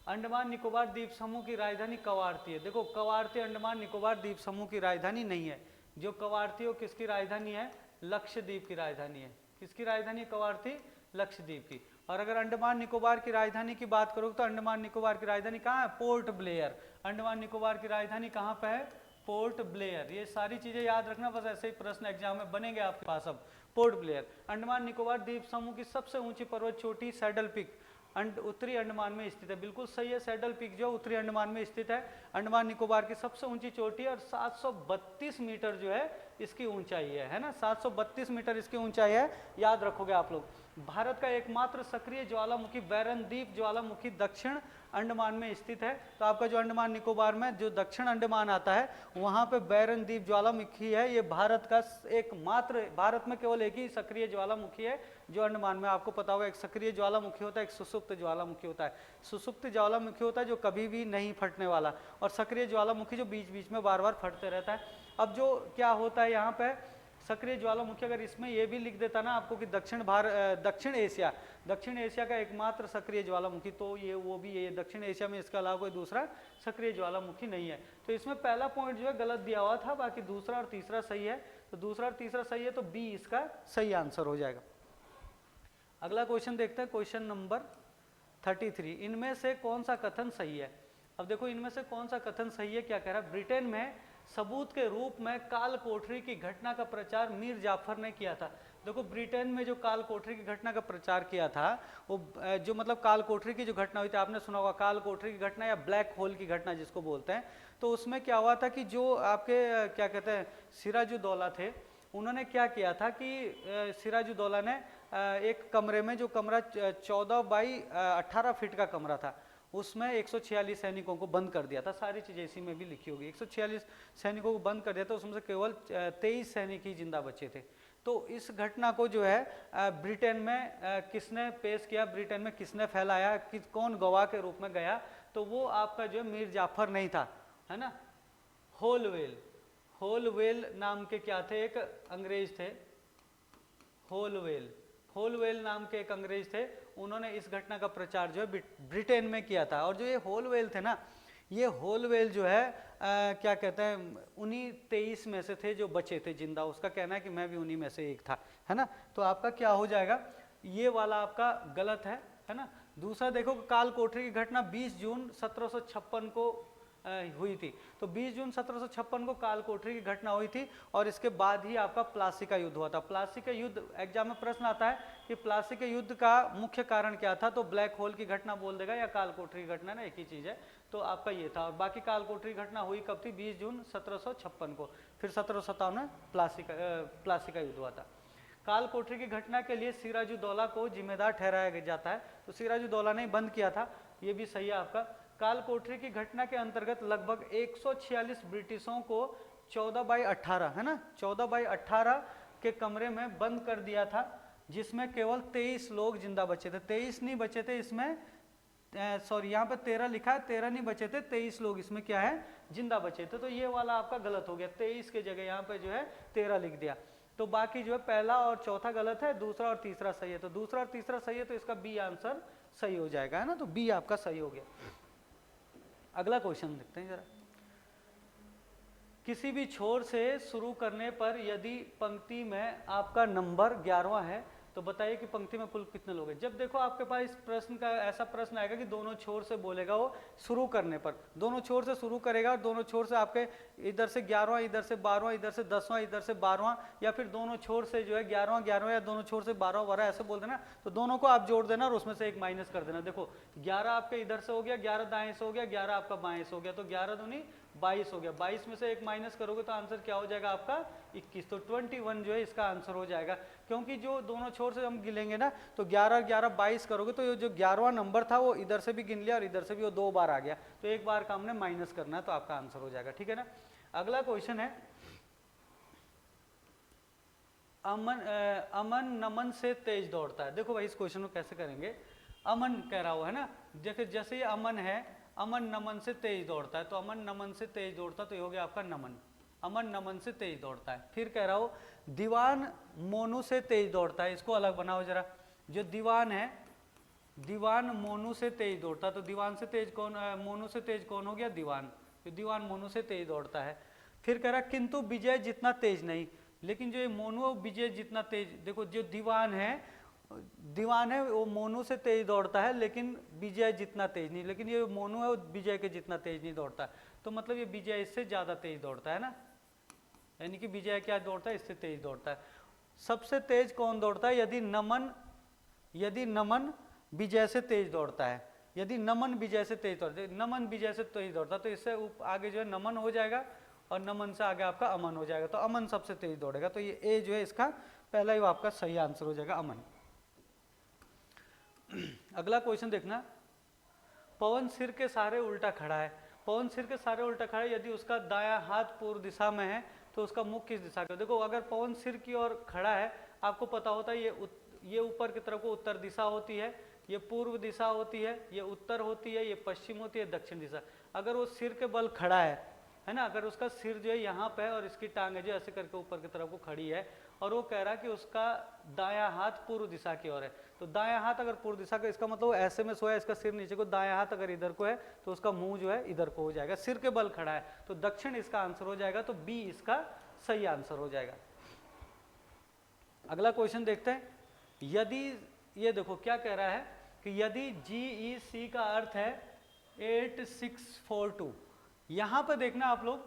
अंडमान निकोबार द्वीप समूह की राजधानी कवारती है, देखो कवारती अंडमान निकोबार द्वीप समूह की राजधानी नहीं है, जो कवारती हो किसकी राजधानी है, लक्षद्वीप की राजधानी है। किसकी राजधानी है कवारती, लक्षद्वीप की। और अगर अंडमान निकोबार की राजधानी की बात करो तो अंडमान निकोबार की राजधानी कहाँ है, पोर्ट ब्लेयर। अंडमान निकोबार की राजधानी कहाँ पे है, पोर्ट ब्लेयर। ये सारी चीजें याद रखना, बस ऐसे ही प्रश्न एग्जाम में बनेंगे आपके पास। अब पोर्ट ब्लेयर, अंडमान निकोबार द्वीप समूह की सबसे ऊंची पर्वत चोटी सैडल पीक उत्तरी अंडमान में स्थित है, बिल्कुल सही है। सैडल पीक जो उत्तरी अंडमान में स्थित है, अंडमान निकोबार की सबसे ऊंची चोटी, और 732 मीटर जो है इसकी ऊंचाई है ना, 732 मीटर इसकी ऊंचाई है, याद रखोगे आप लोग। भारत का एकमात्र सक्रिय ज्वालामुखी बैरनद्वीप ज्वालामुखी दक्षिण अंडमान में स्थित है, तो आपका जो अंडमान निकोबार में जो दक्षिण अंडमान आता है वहाँ पे बैरनद्वीप ज्वालामुखी है, ये भारत का एकमात्र, भारत में केवल एक ही सक्रिय ज्वालामुखी है जो अंडमान में। आपको पता होगा एक सक्रिय ज्वालामुखी होता है, एक सुसुप्त ज्वालामुखी होता है। सुसुप्त ज्वालामुखी होता है जो कभी भी नहीं फटने वाला, और सक्रिय ज्वालामुखी जो बीच बीच में बार बार फटते रहता है। अब जो क्या होता है यहाँ पे सक्रिय ज्वालामुखी, अगर इसमें ये भी लिख देता ना आपको कि दक्षिण एशिया का एकमात्र सक्रिय ज्वालामुखी, तो ये वो भी ये दक्षिण एशिया में इसके अलावा कोई दूसरा सक्रिय ज्वालामुखी नहीं है। तो इसमें पहला पॉइंट जो है गलत दिया हुआ था, बाकी दूसरा और तीसरा सही है, तो दूसरा और तीसरा सही है, तो बी इसका सही आंसर हो जाएगा। अगला क्वेश्चन देखते हैं, क्वेश्चन नंबर 33। इनमें से कौन सा कथन सही है। अब देखो इनमें से कौन सा कथन सही है, क्या कह रहा है, ब्रिटेन में सबूत के रूप में काल कोठरी की घटना का प्रचार मीर जाफर ने किया था। देखो ब्रिटेन में जो काल कोठरी की घटना का प्रचार किया था, वो जो मतलब काल कोठरी की जो घटना हुई थी, आपने सुना होगा काल कोठरी की घटना या ब्लैक होल की घटना जिसको बोलते हैं। तो उसमें क्या हुआ था कि जो आपके क्या कहते हैं सिराजुद्दौला थे, उन्होंने क्या किया था कि सिराजुद्दौला ने एक कमरे में, जो कमरा 14 बाई 18 फीट का कमरा था, उसमें 146 सैनिकों को बंद कर दिया था। सारी चीज़ें इसी में भी लिखी होगी। 146 सैनिकों को बंद कर दिया था, उसमें से केवल 23 सैनिक ही जिंदा बचे थे। तो इस घटना को जो है ब्रिटेन में किसने पेश किया, ब्रिटेन में किसने फैलाया, कौन गवाह के रूप में गया, तो वो आपका जो है मीर जाफर नहीं था, है ना। होलवेल नाम के क्या थे, एक अंग्रेज थे, होलवेल नाम के एक अंग्रेज थे, उन्होंने इस घटना का प्रचार जो है ब्रिटेन में किया था। और जो ये होलवेल थे ना, ये होलवेल जो है क्या कहते हैं, उन्हीं 23 में से थे जो बचे थे जिंदा। उसका कहना है कि मैं भी उन्हीं में से एक था, है ना। तो आपका क्या हो जाएगा, ये वाला आपका गलत है ना। दूसरा देखो, काल कोठरी की घटना 20 जून 1756 को हुई थी। तो 20 जून 1756 को काल कोठरी की घटना हुई थी, और इसके बाद ही आपका प्लासी का युद्ध हुआ था। प्लासी का युद्ध, एग्जाम में प्रश्न आता है कि प्लासी के युद्ध का मुख्य कारण क्या था, तो ब्लैक होल की घटना बोल देगा या काल कोठरी की घटना, ना एक ही चीज है। तो आपका ये था, और बाकी काल कोठरी की घटना हुई कब थी, 20 जून 1756 को, फिर 1757 में प्लासी का युद्ध हुआ था। काल कोठरी की घटना के लिए सिराजुद्दौला को जिम्मेदार ठहराया जाता है, तो सिराजुद्दौला ने बंद किया था, ये भी सही है आपका। काल कोठरी की घटना के अंतर्गत लगभग 146 ब्रिटिशों को 14 बाई 18, है ना, 14 बाई 18 के कमरे में बंद कर दिया था, जिसमें केवल 23 लोग जिंदा बचे थे। 23 नहीं बचे थे इसमें, सॉरी यहाँ पे 13 लिखा है, 13 नहीं बचे थे, 23 लोग इसमें क्या है जिंदा बचे थे। तो ये वाला आपका गलत हो गया, 23 के जगह यहाँ पे जो है 13 लिख दिया। तो बाकी जो है पहला और चौथा गलत है, दूसरा और तीसरा सही है। तो दूसरा और तीसरा सही है, तो इसका बी आंसर सही हो जाएगा, है ना। तो बी आपका सही हो गया। अगला क्वेश्चन देखते हैं जरा। किसी भी छोर से शुरू करने पर यदि पंक्ति में आपका नंबर 11वां है, तो बताइए कि पंक्ति में कुल कितने लोग हैं। जब देखो आपके पास इस प्रश्न का ऐसा प्रश्न आएगा कि दोनों छोर से बोलेगा, वो शुरू करने पर दोनों छोर से शुरू करेगा और दोनों छोर से आपके इधर से 11वां, इधर से 12वां, इधर से 10वां, इधर से 12वां, या फिर दोनों छोर से जो है 11वां 11वां या दोनों छोर से 12वां 12 ऐसे बोल देना। तो दोनों को आप जोड़ देना और उसमें से एक माइनस कर देना। देखो 11 आपके इधर से हो गया, 11 दाएं से हो गया, 11 आपका बाएं से हो गया, तो 11 दूनी 22 हो गया। 22 में से एक माइनस करोगे तो आंसर क्या हो जाएगा आपका 21। तो 21 जो है इसका आंसर हो जाएगा, क्योंकि जो दोनों छोर से हम गिनेंगे ना तो 11 11 22 करोगे तो ये जो 11वां नंबर था वो इधर से भी गिन लिया और इधर से भी वो 2 बार आ गया, तो एक बार का हमने माइनस करना है तो आपका आंसर हो जाएगा। ठीक है ना। अगला क्वेश्चन है अमन नमन से तेज दौड़ता है। देखो भाई इस क्वेश्चन को कैसे करेंगे। अमन कह रहा हुआ है ना, देखिए जैसे ये अमन है, अमन नमन से तेज दौड़ता है, तो अमन नमन से तेज दौड़ता तो ये हो गया आपका नमन, अमन नमन से तेज दौड़ता है। फिर कह रहा हो दीवान मोनू से तेज दौड़ता है, इसको अलग बनाओ जरा। जो दीवान है, दीवान मोनू से तेज दौड़ता, तो दीवान से तेज कौन, मोनू से तेज कौन हो गया दीवान, तो दीवान मोनू से तेज दौड़ता है। फिर कह रहा किंतु विजय जितना तेज नहीं, लेकिन जो ये मोनू विजय जितना तेज, देखो जो दीवान है वो मोनू से तेज दौड़ता है लेकिन विजय जितना तेज नहीं, लेकिन ये मोनू है वो विजय के जितना तेज नहीं दौड़ता, तो मतलब ये विजय इससे ज्यादा तेज दौड़ता है ना, यानी कि विजय क्या दौड़ता है, इससे तेज दौड़ता है। सबसे तेज कौन दौड़ता है, यदि नमन विजय से तेज दौड़ता है, यदि नमन विजय से तेज दौड़ता है, नमन विजय से तेज दौड़ता है तो इससे आगे जो है नमन हो जाएगा और नमन से आगे आपका अमन हो जाएगा, तो अमन सबसे तेज दौड़ेगा, तो ये ए जो है इसका पहला ही आपका सही आंसर हो जाएगा अमन। अगला क्वेश्चन देखना, पवन सिर के सहारे उल्टा खड़ा है। पवन सिर के सहारे उल्टा खड़ा है, यदि उसका दायां हाथ पूर्व दिशा में है तो उसका मुख किस दिशा का। देखो अगर पवन सिर की ओर खड़ा है, आपको पता होता है ये ऊपर की तरफ को उत्तर दिशा होती है, ये पूर्व दिशा होती है, ये उत्तर होती है, ये पश्चिम होती है, दक्षिण दिशा। अगर वो सिर के बल खड़ा है ना, अगर उसका सिर जो है यहाँ पे है और इसकी टांग जो ऐसे करके ऊपर की तरफ को खड़ी है और वो कह रहा है कि उसका दायां हाथ पूर्व दिशा की ओर है, तो दायां हाथ अगर पूर्व दिशा का, इसका मतलब ऐसे में सोया, इसका सिर नीचे को, दायां हाथ अगर इधर को है तो उसका मुंह जो है इधर को हो जाएगा, सिर के बल खड़ा है, तो दक्षिण इसका आंसर हो जाएगा, तो बी इसका सही आंसर हो जाएगा। अगला क्वेश्चन देखते हैं, यदि ये देखो क्या कह रहा है कि यदि GEC का अर्थ है 8642, यहां पर देखना आप लोग,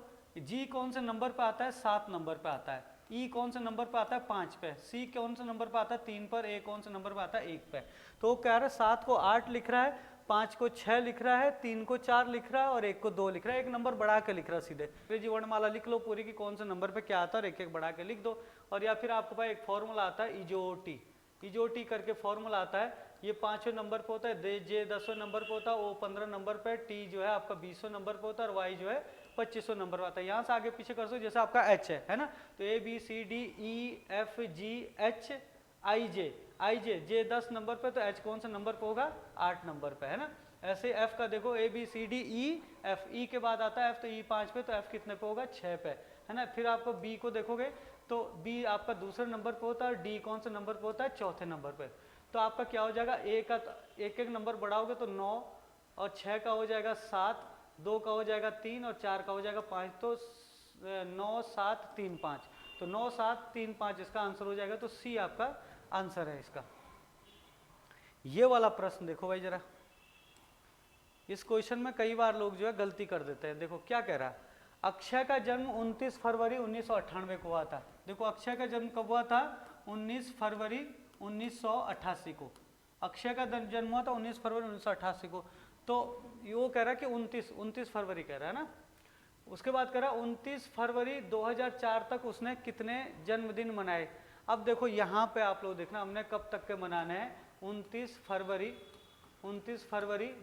G कौन से नंबर पे आता है, 7 नंबर पे आता है, E कौन से नंबर पे आता है, 5 पे, C कौन से नंबर पे आता है, 3 पर, A कौन से नंबर पे आता है, 1 पे। तो वो कह रहा है 7 को 8 लिख रहा है, 5 को 6 लिख रहा है, 3 को 4 लिख रहा है और 1 को 2 लिख रहा है, एक नंबर बढ़ा के लिख रहा है सीधे। अंग्रेजी वर्णमाला लिख लो पूरी की कौन से नंबर पे क्या आता है और एक एक बढ़ा के लिख दो, और या फिर आपके पास एक फॉर्मूला आता है इजोटी करके फॉर्मूला आता है, ये 5वें नंबर पे होता है, जे 10वें नंबर पे होता है, ओ 15 नंबर पे, टी जो है आपका 20वें नंबर पे होता है और वाई जो है 25वें नंबर पे आता है। यहाँ से आगे पीछे कर सो, जैसे आपका एच है ना, तो ABCDEFGH IJ जे 10 नंबर पे, तो एच कौन सा नंबर पे होगा, 8 नंबर पे, है ना। ऐसे एफ का देखो ABCDEF, ई के बाद आता है एफ, तो ई 5 पे, तो एफ कितने पे होगा, 6 पे, है ना। फिर आपको बी को देखोगे तो बी आपका दूसरे नंबर पे होता है और डी कौन से नंबर पे होता है, चौथे नंबर पे। तो आपका क्या हो जाएगा, ए का एक एक नंबर बढ़ाओगे तो 9 और 6 का हो जाएगा 7, 2 का हो जाएगा 3 और 4 का हो जाएगा 5, तो 9 7 3 5, तो 9 7 3 5 इसका आंसर हो जाएगा, तो सी आपका आंसर है इसका। ये वाला प्रश्न देखो भाई जरा, इस क्वेश्चन में कई बार लोग जो है गलती कर देते हैं। देखो क्या कह रहा है, अक्षय का जन्म 29 फरवरी 1998 को हुआ था। देखो अक्षय का जन्म कब हुआ था, 19 फरवरी 1988 को अक्षय का जन्म हुआ था, 19 फरवरी 1988 को। तो वो कह रहा है कि 29 फरवरी कह रहा है ना। उसके बाद कह रहा है 29 फरवरी 2004 तक उसने कितने जन्मदिन मनाए। अब देखो यहाँ पे आप लोग देखना, हमने कब तक के मनाने हैं, 29 फरवरी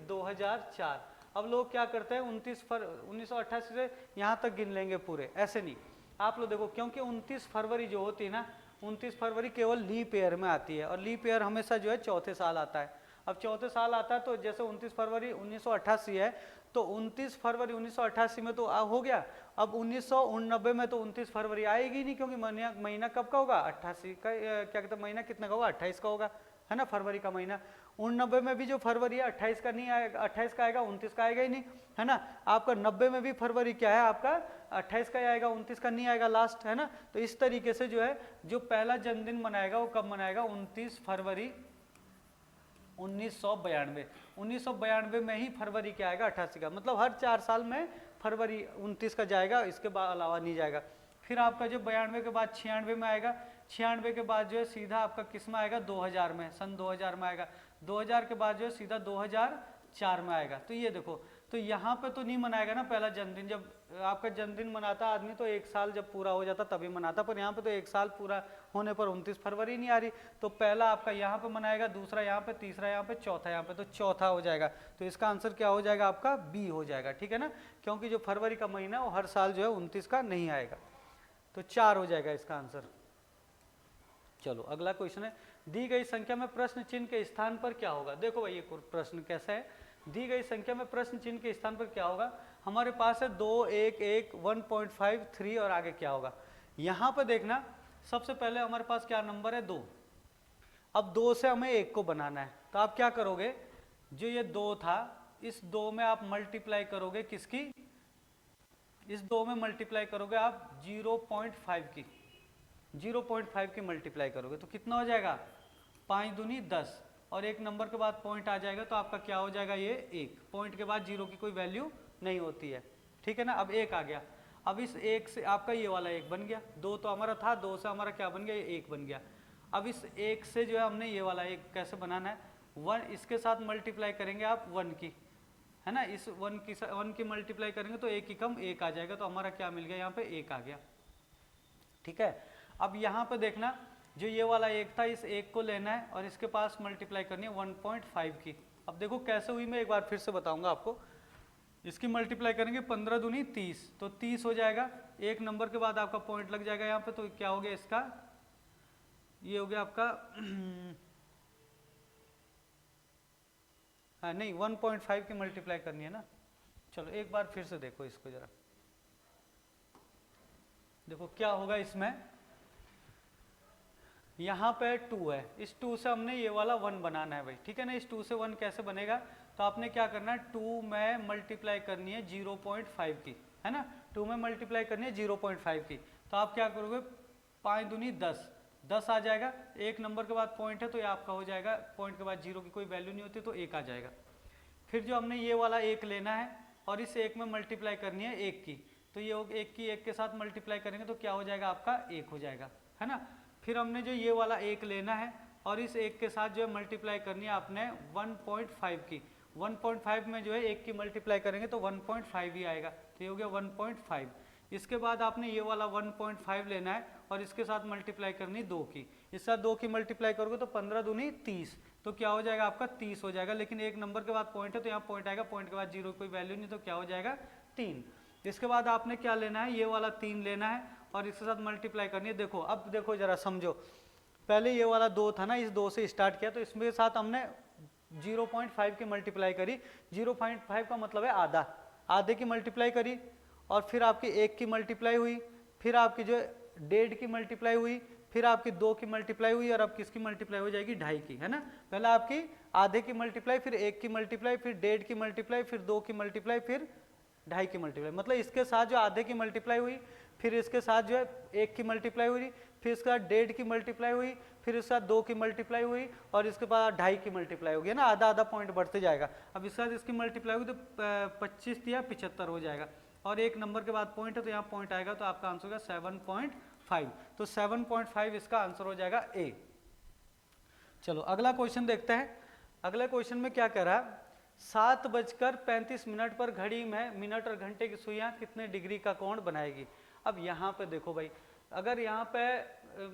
2004। अब लोग क्या करते हैं 1988 से यहाँ तक गिन लेंगे पूरे, ऐसे नहीं। आप लोग देखो, क्योंकि 29 फरवरी जो होती है ना, 29 फरवरी केवल लीप ईयर में आती है और लीप ईयर हमेशा जो है चौथे साल आता है। अब चौथे साल आता है तो जैसे 29 फरवरी 1988 है, तो 29 फरवरी 1988 में तो हो गया। अब 1989 में तो 29 फरवरी आएगी नहीं, क्योंकि महीना कब का होगा, 88 का, क्या कहते हैं, महीना कितने का होगा, 28 का होगा, है ना, फरवरी का महीना। 89 में भी जो फरवरी है 28 का नहीं आएगा, 28 का आएगा, 29 का आएगा ही नहीं, है ना। आपका 90 में भी फरवरी क्या है आपका 28 का ही आएगा, 29 का नहीं आएगा लास्ट, है ना। तो इस तरीके से जो है जो पहला जन्मदिन मनाएगा वो कब मनाएगा, 29 फरवरी 1992। 1992 में ही फरवरी क्या आएगा 88 का, मतलब हर 4 साल में फरवरी 29 का जाएगा, इसके बाद अलावा नहीं जाएगा। फिर आपका जो 92 के बाद 96 में आएगा, 96 के बाद जो है सीधा आपका किस में आएगा 2000 में, सन 2000 में आएगा। 2000 के बाद जो है सीधा 2004 में आएगा। तो ये देखो, तो यहाँ पे तो नहीं मनाएगा ना पहला जन्मदिन, जब आपका जन्मदिन मनाता आदमी तो 1 साल जब पूरा हो जाता तभी मनाता, पर यहाँ पे तो 1 साल पूरा होने पर 29 फरवरी नहीं आ रही, तो पहला आपका यहाँ पे मनाएगा, दूसरा यहाँ पे, तीसरा यहाँ पे, चौथा यहाँ पे, तो चौथा हो जाएगा। तो इसका आंसर क्या हो जाएगा आपका बी हो जाएगा, ठीक है ना, क्योंकि जो फरवरी का महीना वो हर साल जो है 29 का नहीं आएगा, तो 4 हो जाएगा इसका आंसर। चलो अगला क्वेश्चन है, दी गई संख्या में प्रश्न चिन्ह के स्थान पर क्या होगा। देखो भाई ये प्रश्न कैसा है, दी गई संख्या में प्रश्न चिन्ह के स्थान पर क्या होगा। हमारे पास है 2, 1, 1, 1.5, 3 और आगे क्या होगा। यहाँ पर देखना, सबसे पहले हमारे पास क्या नंबर है 2। अब 2 से हमें 1 को बनाना है, तो आप क्या करोगे, जो ये 2 था इस 2 में आप मल्टीप्लाई करोगे किसकी, इस 2 में मल्टीप्लाई करोगे आप 0.5 की, 0.5 की मल्टीप्लाई करोगे तो कितना हो जाएगा 5 दूनी 10, और एक नंबर के बाद पॉइंट आ जाएगा तो आपका क्या हो जाएगा ये 1, पॉइंट के बाद 0 की कोई वैल्यू नहीं होती है, ठीक है ना। अब 1 आ गया, अब इस 1 से आपका ये वाला 1 बन गया, 2 तो हमारा था, 2 से हमारा क्या बन गया, ये 1 बन गया। अब इस 1 से जो है हमने ये वाला 1 कैसे बनाना है, 1 इसके साथ मल्टीप्लाई करेंगे आप 1 की, है ना, इस 1 की मल्टीप्लाई करेंगे तो 1 की कम 1 आ जाएगा, तो हमारा क्या मिल गया यहाँ पे 1 आ गया, ठीक है। अब यहाँ पे देखना, जो ये वाला 1 था इस 1 को लेना है और इसके पास मल्टीप्लाई करनी है 1.5 की। अब देखो कैसे हुई, मैं एक बार फिर से बताऊंगा आपको। इसकी मल्टीप्लाई करेंगे 15 दूनी 30, तो 30 हो जाएगा, एक नंबर के बाद आपका पॉइंट लग जाएगा यहाँ पे, तो क्या हो गया इसका, ये हो गया आपका हाँ नहीं 1.5 की मल्टीप्लाई करनी है ना। चलो एक बार फिर से देखो इसको जरा, देखो क्या होगा इसमें, यहाँ पे 2 है, इस 2 से हमने ये वाला 1 बनाना है भाई, ठीक है ना। इस 2 से 1 कैसे बनेगा, तो आपने क्या करना है 2 में मल्टीप्लाई करनी है 0.5 की, है ना, 2 में मल्टीप्लाई करनी है 0.5 की, तो आप क्या करोगे 5 दूनी 10, 10 आ जाएगा, एक नंबर के बाद पॉइंट है तो ये आपका हो जाएगा, पॉइंट के बाद 0 की कोई वैल्यू नहीं होती तो 1 आ जाएगा। फिर जो हमने ये वाला 1 लेना है और इस 1 में मल्टीप्लाई करनी है 1 की, तो ये 1 की 1 के साथ मल्टीप्लाई करेंगे तो क्या हो जाएगा आपका 1 हो जाएगा, है ना। फिर हमने जो ये वाला 1 लेना है और इस 1 के साथ जो है मल्टीप्लाई करनी है आपने 1.5 की, 1.5 में जो है 1 की मल्टीप्लाई करेंगे तो 1.5 ही आएगा, तो ये हो गया 1.5। इसके बाद आपने ये वाला 1.5 लेना है और इसके साथ मल्टीप्लाई करनी 2 की, इस साथ 2 की मल्टीप्लाई करोगे तो 15 दूनी 30, तो क्या हो जाएगा आपका 30 हो जाएगा, लेकिन एक नंबर के बाद पॉइंट है तो यहाँ पॉइंट आएगा, पॉइंट के बाद 0 कोई वैल्यू नहीं, तो क्या हो जाएगा 3। इसके बाद आपने क्या लेना है, ये वाला 3 लेना है और इसके साथ मल्टीप्लाई करनी है। देखो अब देखो जरा समझो, पहले ये वाला 2 था ना, इस 2 से स्टार्ट किया तो इसमें साथ हमने 0.5 की मल्टीप्लाई करी, 0.5 का मतलब है आधा, आधे की मल्टीप्लाई करी और फिर आपकी 1 की मल्टीप्लाई हुई, फिर आपकी जो 1.5 की मल्टीप्लाई हुई, फिर आपकी 2 की मल्टीप्लाई हुई और अब किसकी मल्टीप्लाई हो जाएगी 2.5 की, है ना। पहले आपकी आधे की मल्टीप्लाई, फिर 1 की मल्टीप्लाई, फिर 1.5 की मल्टीप्लाई, फिर 2 की मल्टीप्लाई, फिर 2.5 की मल्टीप्लाई, मतलब इसके साथ जो आधे की मल्टीप्लाई हुई, फिर इसके साथ जो है 1 की मल्टीप्लाई हुई, फिर इसके बाद 1.5 की मल्टीप्लाई हुई, फिर इसके साथ 2 की मल्टीप्लाई हुई और इसके बाद 2.5 की मल्टीप्लाई होगी, है ना, आधा आधा पॉइंट बढ़ते जाएगा। अब इसके साथ इसकी मल्टीप्लाई हुई तो 25 या 75 हो जाएगा और एक नंबर के बाद पॉइंट है तो यहाँ पॉइंट आएगा, तो आपका आंसर होगा 7.5, तो 7.5 इसका आंसर हो जाएगा ए। चलो अगला क्वेश्चन देखते हैं। अगले क्वेश्चन में क्या कह रहा है, 7:35 पर घड़ी में मिनट और घंटे की सुइयां कितने डिग्री का कोण बनाएगी। अब यहाँ पे देखो भाई, अगर यहाँ पे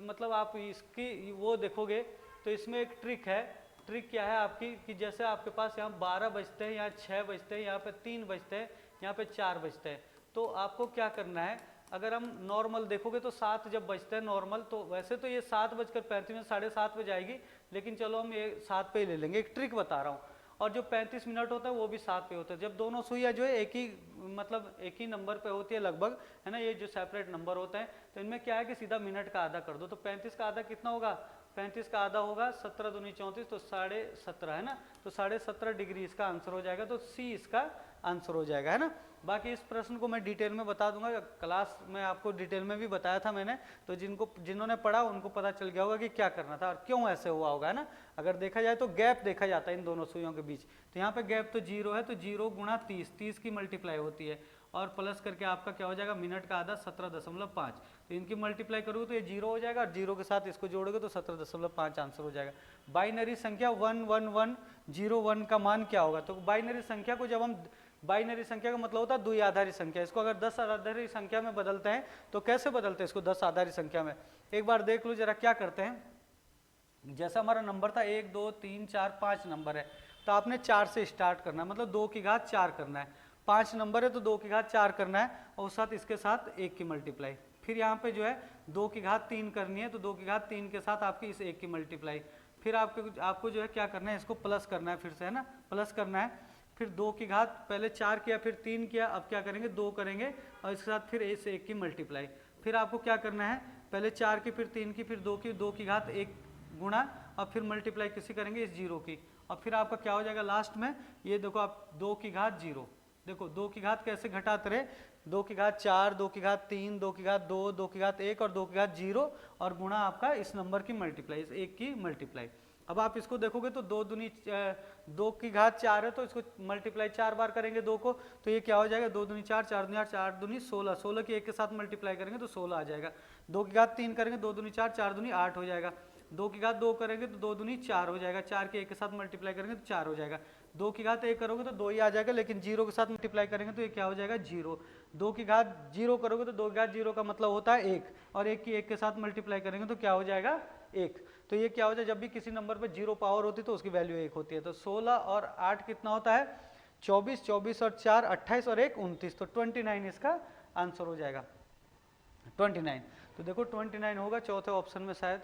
मतलब आप इसकी वो देखोगे तो इसमें एक ट्रिक है। ट्रिक क्या है आपकी, कि जैसे आपके पास यहाँ 12 बजते हैं, यहाँ 6 बजते हैं, यहाँ पे 3 बजते हैं, यहाँ पे 4 बजते हैं, तो आपको क्या करना है, अगर हम नॉर्मल देखोगे तो 7 जब बजते हैं नॉर्मल, तो वैसे तो ये 7:35 7:30 बजे आएगी, लेकिन चलो हम ये 7 पे ही ले लेंगे, एक ट्रिक बता रहा हूँ। और जो 35 मिनट होता है वो भी 7 पे होता है, जब दोनों सुइयां जो है एक ही मतलब एक ही नंबर पे होती है लगभग, है ना, ये जो सेपरेट नंबर होते हैं, तो इनमें क्या है कि सीधा मिनट का आधा कर दो, तो 35 का आधा कितना होगा 35 का आधा होगा 17 दूनी 34, तो 17.5 है ना, तो 17.5 डिग्री इसका आंसर हो जाएगा, तो सी इसका आंसर हो जाएगा, है ना। बाकी इस प्रश्न को मैं डिटेल में बता दूंगा, क्लास में आपको डिटेल में भी बताया था मैंने, तो जिन्होंने पढ़ा उनको पता चल गया होगा कि क्या करना था और क्यों ऐसे हुआ होगा, है ना। अगर देखा जाए तो गैप देखा जाता है इन दोनों सुइयों के बीच, तो यहाँ पे गैप तो 0 है, तो 0 गुणा 30, 30 की मल्टीप्लाई होती है और प्लस करके आपका क्या हो जाएगा, मिनट का आधा 17.5, तो इनकी मल्टीप्लाई करोगे तो ये 0 हो जाएगा और 0 के साथ इसको जोड़ोगे तो 17.5 आंसर हो जाएगा। बाइनरी संख्या 11101 का मान क्या होगा, तो बाइनरी संख्या को जब हम, बाइनरी संख्या का मतलब होता है द्विआधारी संख्या, इसको अगर 10 आधारी संख्या में बदलते हैं तो कैसे बदलते हैं इसको 10 आधारी संख्या में, एक बार देख लो जरा क्या करते हैं। जैसा हमारा नंबर था 1 2 3 4 5 नंबर है, तो आपने 4 से स्टार्ट करना है, मतलब 2 की घात 4 करना है, 5 नंबर है तो 2 की घात 4 करना है और साथ इसके साथ 1 की मल्टीप्लाई, फिर यहाँ पे जो है 2 की घात 3 करनी है, तो 2 की घात 3 के साथ आपकी इस 1 की मल्टीप्लाई, फिर आपको जो है क्या करना है, इसको प्लस करना है फिर से, है ना, प्लस करना है, फिर 2 की घात पहले 4 किया फिर 3 किया, अब क्या करेंगे 2 करेंगे और इसके साथ फिर इस 1 की मल्टीप्लाई, फिर आपको क्या करना है, पहले 4 की फिर 3 की फिर 2 की घात 1 गुणा और फिर मल्टीप्लाई किसी करेंगे इस 0 की, और फिर आपका क्या हो जाएगा लास्ट में, ये देखो आप 2 की घात 0, देखो 2 की घात कैसे घटाते रहे, 2 की घात 4, 2 की घात 3, 2 की घात 2, 2 की घात 1 और 2 की घात 0 और गुणा आपका इस नंबर की मल्टीप्लाई, इस 1 की मल्टीप्लाई। अब आप इसको देखोगे तो 2 की घात 4 है, तो इसको मल्टीप्लाई 4 बार करेंगे 2 को, तो ये क्या हो जाएगा 2 दूनी 4, 4 दूनी 8, 4 दूनी 16, 16 की 1 के साथ मल्टीप्लाई करेंगे तो 16 आ जाएगा, 2 की घात 3 करेंगे 2 दूनी 4, 4 दूनी 8 हो जाएगा, 2 की घात 2 करेंगे तो 2 दूनी 4 हो जाएगा, 4 के 1 के साथ मल्टीप्लाई करेंगे तो 4 हो जाएगा, 2 की घात 1 करोगे तो 2 ही आ जाएगा, लेकिन 0 के साथ मल्टीप्लाई करेंगे तो ये क्या हो जाएगा 0, 2 की घात 0 करोगे तो 2 की घात 0 का मतलब होता है 1 और 1 की 1 के साथ मल्टीप्लाई करेंगे तो क्या हो जाएगा 1, तो ये क्या हो जाए, जब भी किसी नंबर पे 0 पावर होती है तो उसकी वैल्यू 1 होती है, तो 16 और 8 कितना होता है 24, 24 और 4 28 और 1 29, तो 29 इसका आंसर हो जाएगा 29, तो देखो 29 होगा चौथे ऑप्शन में शायद,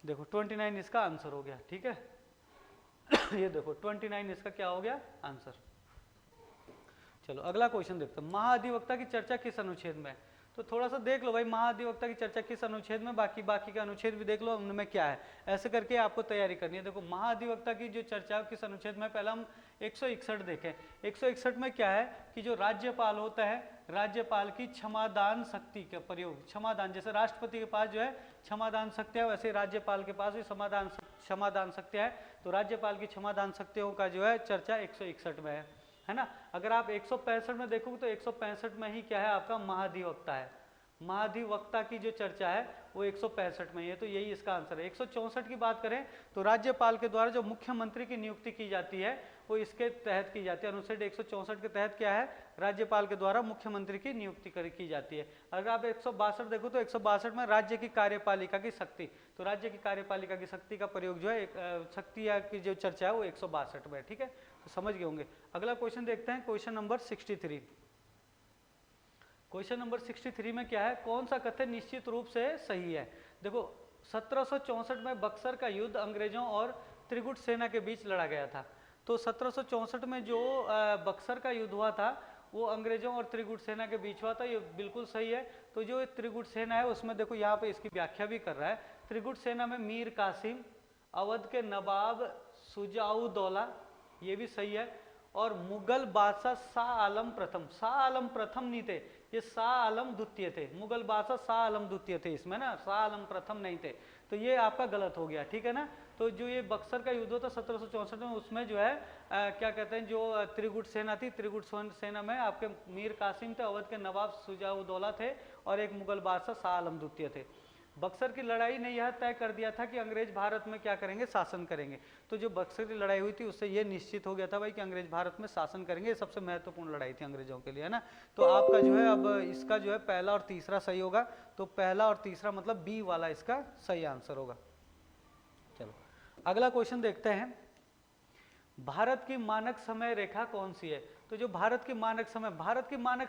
देखो 29 इसका आंसर हो गया, ठीक है। ये देखो 29 इसका क्या हो गया आंसर। चलो अगला क्वेश्चन देखते हैं, महाअधिवक्ता की चर्चा किस अनुच्छेद में है, तो थोड़ा सा देख लो भाई महाअधिवक्ता की चर्चा किस अनुच्छेद में, बाकी के अनुच्छेद भी देख लो उनमें क्या है, ऐसे करके आपको तैयारी करनी है। देखो महाअधिवक्ता की जो चर्चा है किस अनुच्छेद में, पहला हम 161 देखें, 161 में क्या है कि जो राज्यपाल होता है, राज्यपाल की क्षमादान शक्ति का प्रयोग, क्षमादान जैसे राष्ट्रपति के पास जो है क्षमादान शक्ति है, वैसे राज्यपाल के पास भी क्षमादान शक्ति है, तो राज्यपाल की क्षमादान शक्तियों का जो है चर्चा 161 में है ना। अगर आप 165 में देखोगे तो 165 में ही क्या है आपका महाधिवक्ता है, महाधिवक्ता की जो चर्चा है वो 165 में ही है, तो यही इसका आंसर है। 164 की बात करें तो राज्यपाल के द्वारा जो मुख्यमंत्री की नियुक्ति की जाती है वो इसके तहत की जाती है, अनुच्छेद 164 के तहत क्या है, राज्यपाल के द्वारा मुख्यमंत्री की नियुक्ति की जाती है। अगर आप 162 देखो तो 162 में राज्य की कार्यपालिका की शक्ति, तो राज्य की कार्यपालिका की शक्ति का प्रयोग जो है शक्ति की जो चर्चा है वो 162 में, ठीक है, तो समझ गए होंगे। अगला क्वेश्चन देखते हैं, क्वेश्चन नंबर 63। क्वेश्चन नंबर 63 में क्या है, कौन सा कथन निश्चित रूप से सही है। देखो 1764 में बक्सर का युद्ध अंग्रेजों और त्रिगुट सेना के बीच लड़ा गया था, तो 1764 में जो बक्सर का युद्ध हुआ था वो अंग्रेजों और त्रिगुट सेना के बीच हुआ था, ये बिल्कुल सही है। तो जो त्रिगुट सेना है उसमें देखो यहाँ पे इसकी व्याख्या भी कर रहा है, त्रिगुट सेना में मीर कासिम, अवध के नवाब सुजाउद्दौला, ये भी सही है, और मुगल बादशाह शाह आलम प्रथम, शाह आलम प्रथम नहीं थे, ये शाह आलम द्वितीय थे, मुगल बादशाह शाह आलम द्वितीय थे इसमें ना, शाह आलम प्रथम नहीं थे, तो ये आपका गलत हो गया, ठीक है ना। तो जो ये बक्सर का युद्ध था 1764 में, उसमें जो है क्या कहते हैं, जो त्रिगुट सेना थी, त्रिगुट सेना में आपके मीर कासिम थे, अवध के नवाब सुजाउद्दौला थे और एक मुगल बादशाह शाह आलम द्वितीय थे। बक्सर की लड़ाई ने यह तय कर दिया था कि अंग्रेज भारत में क्या करेंगे, शासन करेंगे, तो जो बक्सर की लड़ाई हुई थी उससे ये निश्चित हो गया था भाई कि अंग्रेज भारत में शासन करेंगे, ये सबसे महत्वपूर्ण लड़ाई थी अंग्रेजों के लिए, है ना। तो आपका जो है अब इसका जो है पहला और तीसरा सही होगा, तो पहला और तीसरा मतलब बी वाला इसका सही आंसर होगा। चलो अगला क्वेश्चन देखते हैं, भारत की मानक समय रेखा कौन सी है। तो जो भारत की मानक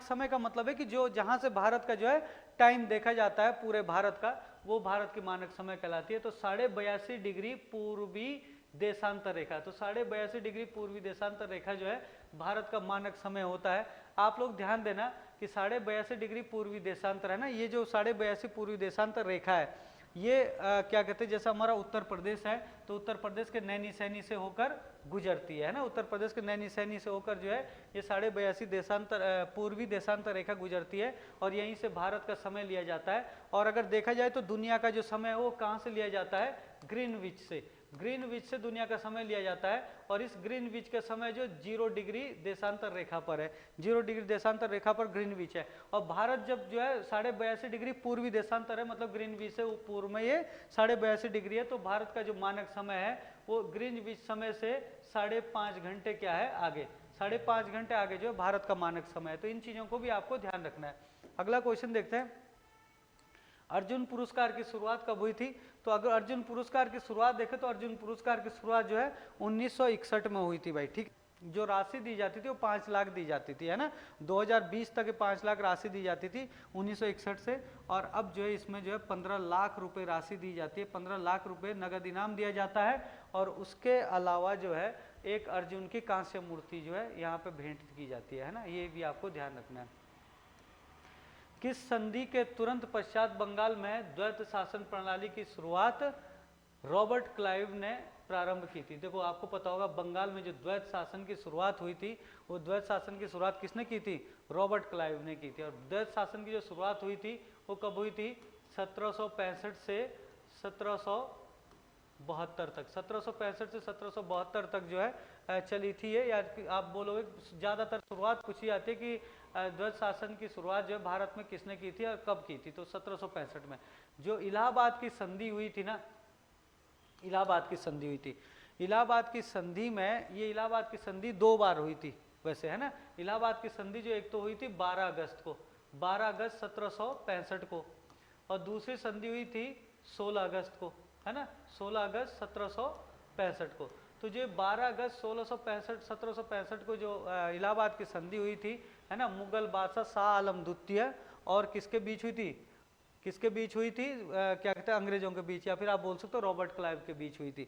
समय का मतलब है कि जो जहां से भारत का जो है टाइम देखा जाता है पूरे भारत का, वो भारत की मानक समय कहलाती है। तो 82.5 डिग्री पूर्वी देशांतर रेखा, तो 82.5 डिग्री पूर्वी देशांतर रेखा जो है भारत का मानक समय होता है। आप लोग ध्यान देना कि 82.5 डिग्री पूर्वी देशांतर है ना, ये जो 82.5 पूर्वी देशांतर रेखा है, ये क्या कहते हैं, जैसा हमारा उत्तर प्रदेश है तो उत्तर प्रदेश के नैनी सैनी से होकर गुजरती है ना, उत्तर प्रदेश के नैनी सैनी से होकर जो है ये 82.5 देशांतर पूर्वी देशांतर रेखा गुजरती है और यहीं से भारत का समय लिया जाता है। और अगर देखा जाए तो दुनिया का जो समय है वो कहाँ से लिया जाता है, ग्रीनविच से, ग्रीनविच से दुनिया का समय लिया जाता है। और इस ग्रीनविच का समय जो 0 डिग्री देशांतर रेखा पर है, 0 डिग्री देशांतर रेखा पर ग्रीनविच है। और भारत जब जो है 82.5 डिग्री पूर्वी देशांतर है, मतलब ग्रीनविच से पूर्व में ये 82.5 डिग्री है, तो भारत का जो मानक समय है वो ग्रीनविच समय से 5.5 घंटे क्या है आगे, 5.5 घंटे आगे जो है भारत का मानक समय है। तो इन चीजों को भी आपको ध्यान रखना है। अगला क्वेश्चन देखते हैं, अर्जुन पुरस्कार की शुरुआत कब हुई थी? तो अगर अर्जुन पुरस्कार की शुरुआत देखें तो अर्जुन पुरस्कार की शुरुआत जो है 1961 में हुई थी भाई, ठीक। जो राशि दी जाती थी वो 5 लाख दी जाती थी, है ना, 2020 तक 5 लाख राशि दी जाती थी 1961 से। और अब जो है इसमें जो है 15 लाख रुपए राशि दी जाती है, 15 लाख रुपए नगद इनाम दिया जाता है। और उसके अलावा जो है एक अर्जुन की कांस्य मूर्ति जो है यहाँ पे भेंट की जाती है ना, ये भी आपको ध्यान रखना है। किस संधि के तुरंत पश्चात बंगाल में द्वैत शासन प्रणाली की शुरुआत रॉबर्ट क्लाइव ने प्रारंभ की थी? देखो आपको पता होगा बंगाल में जो द्वैत शासन की शुरुआत हुई थी वो द्वैत शासन की शुरुआत किसने की थी? रॉबर्ट क्लाइव ने की थी। और द्वैत शासन की जो शुरुआत हुई थी वो कब हुई थी? 1765 से 1772 तक, 1765 से 1772 तक जो है चली थी ये। या आप बोलोगे ज़्यादातर शुरुआत कुछ ही आती है कि द्वैत शासन की शुरुआत जो है भारत में किसने की थी और कब की थी? तो 1765 में जो इलाहाबाद की संधि हुई थी ना, इलाहाबाद की संधि हुई थी। इलाहाबाद की संधि में, ये इलाहाबाद की संधि 2 बार हुई थी वैसे, है ना। इलाहाबाद की संधि जो एक तो हुई थी 12 अगस्त को, 12 अगस्त 1765 को, और दूसरी संधि हुई थी 16 अगस्त को, है ना, 16 अगस्त 1765 को। तो जो 12 अगस्त 1765 को जो इलाहाबाद की संधि हुई थी, है ना, मुगल बादशाह शाह आलम द्वितीय और किसके बीच हुई थी? किसके बीच हुई थी? क्या कहते हैं, अंग्रेजों के बीच, या फिर आप बोल सकते हो रॉबर्ट क्लाइव के बीच हुई थी।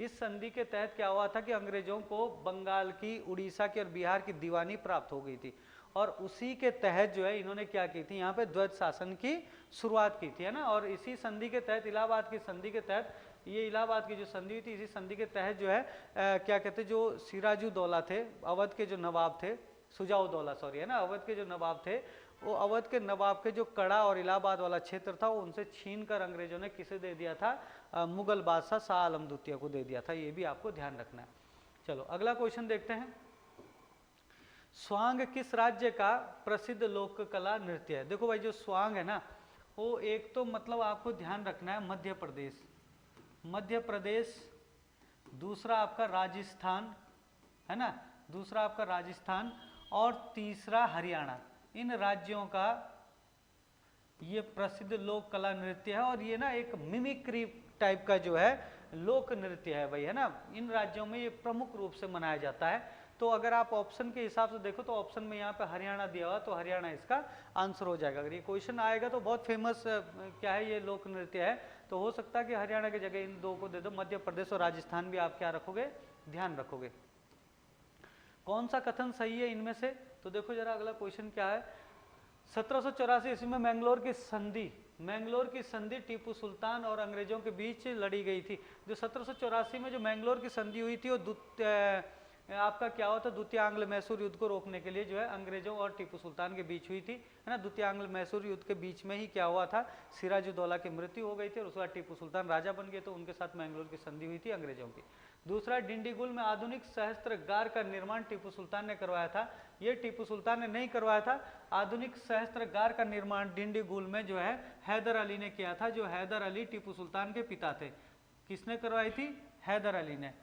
इस संधि के तहत क्या हुआ था कि अंग्रेजों को बंगाल की, उड़ीसा की और बिहार की दीवानी प्राप्त हो गई थी। और उसी के तहत जो है इन्होंने क्या की थी, यहाँ पे द्वैत शासन की शुरुआत की थी, है ना। और इसी संधि के तहत, इलाहाबाद की संधि के तहत, ये इलाहाबाद की जो संधि हुई थी, इसी संधि के तहत जो है क्या कहते हैं, जो सिराजुद्दौला थे, अवध के जो नवाब थे, सुजाउद्दौला सॉरी, है ना, अवध के जो नवाब थे, वो अवध के नवाब के जो कड़ा और इलाहाबाद वाला क्षेत्र था वो उनसे छीन कर अंग्रेजों ने किसे दे दिया था? मुगल बादशाह शाह आलम द्वितीय को दे दिया था। ये भी आपको ध्यान रखना है। चलो अगला क्वेश्चन देखते हैं। स्वांग किस राज्य का प्रसिद्ध लोक कला नृत्य है? देखो भाई जो स्वांग है ना, वो एक तो मतलब आपको ध्यान रखना है मध्य प्रदेश, मध्य प्रदेश, दूसरा आपका राजस्थान, है ना, दूसरा आपका राजस्थान, और तीसरा हरियाणा। इन राज्यों का ये प्रसिद्ध लोक कला नृत्य है। और ये ना एक मिमिक्री टाइप का जो है लोक नृत्य है भाई, है ना। इन राज्यों में ये प्रमुख रूप से मनाया जाता है। तो अगर आप ऑप्शन के हिसाब से देखो तो ऑप्शन में यहाँ पे हरियाणा दिया हुआ, तो हरियाणा इसका आंसर हो जाएगा। अगर ये क्वेश्चन आएगा तो बहुत फेमस क्या है ये लोक नृत्य है, तो हो सकता है कि हरियाणा की जगह इन 2 को दे दो, मध्य प्रदेश और राजस्थान भी आप क्या रखोगे, ध्यान रखोगे। कौन सा कथन सही है इनमें से? तो देखो जरा अगला क्वेश्चन क्या है। 1784 ईस्वी में मैंगलोर की संधि, मैंगलोर की संधि टीपू सुल्तान और अंग्रेजों के बीच लड़ी गई थी। जो 1784 में जो मैंगलोर की संधि हुई थी वो आपका क्या हुआ था, द्वितीय आंग्ल मैसूर युद्ध को रोकने के लिए जो है अंग्रेजों और टीपू सुल्तान के बीच हुई थी, है ना। द्वितीय आंग्ल मैसूर युद्ध के बीच में ही क्या हुआ था, सिराजुद्दौला की मृत्यु हो गई थी और उसके बाद टीपू सुल्तान राजा बन गए, तो उनके साथ मैंगलोर की संधि हुई थी अंग्रेजों की। दूसरा, डिंडीगुल में आधुनिक सहस्त्रगार का निर्माण टीपू सुल्तान ने करवाया था। ये टीपू सुल्तान ने नहीं करवाया था, आधुनिक सहस्त्रगार का निर्माण डिंडीगुल में जो है हैदर अली ने किया था। जो हैदर अली टीपू सुल्तान के पिता थे। किसने करवाई थी? हैदर अली ने,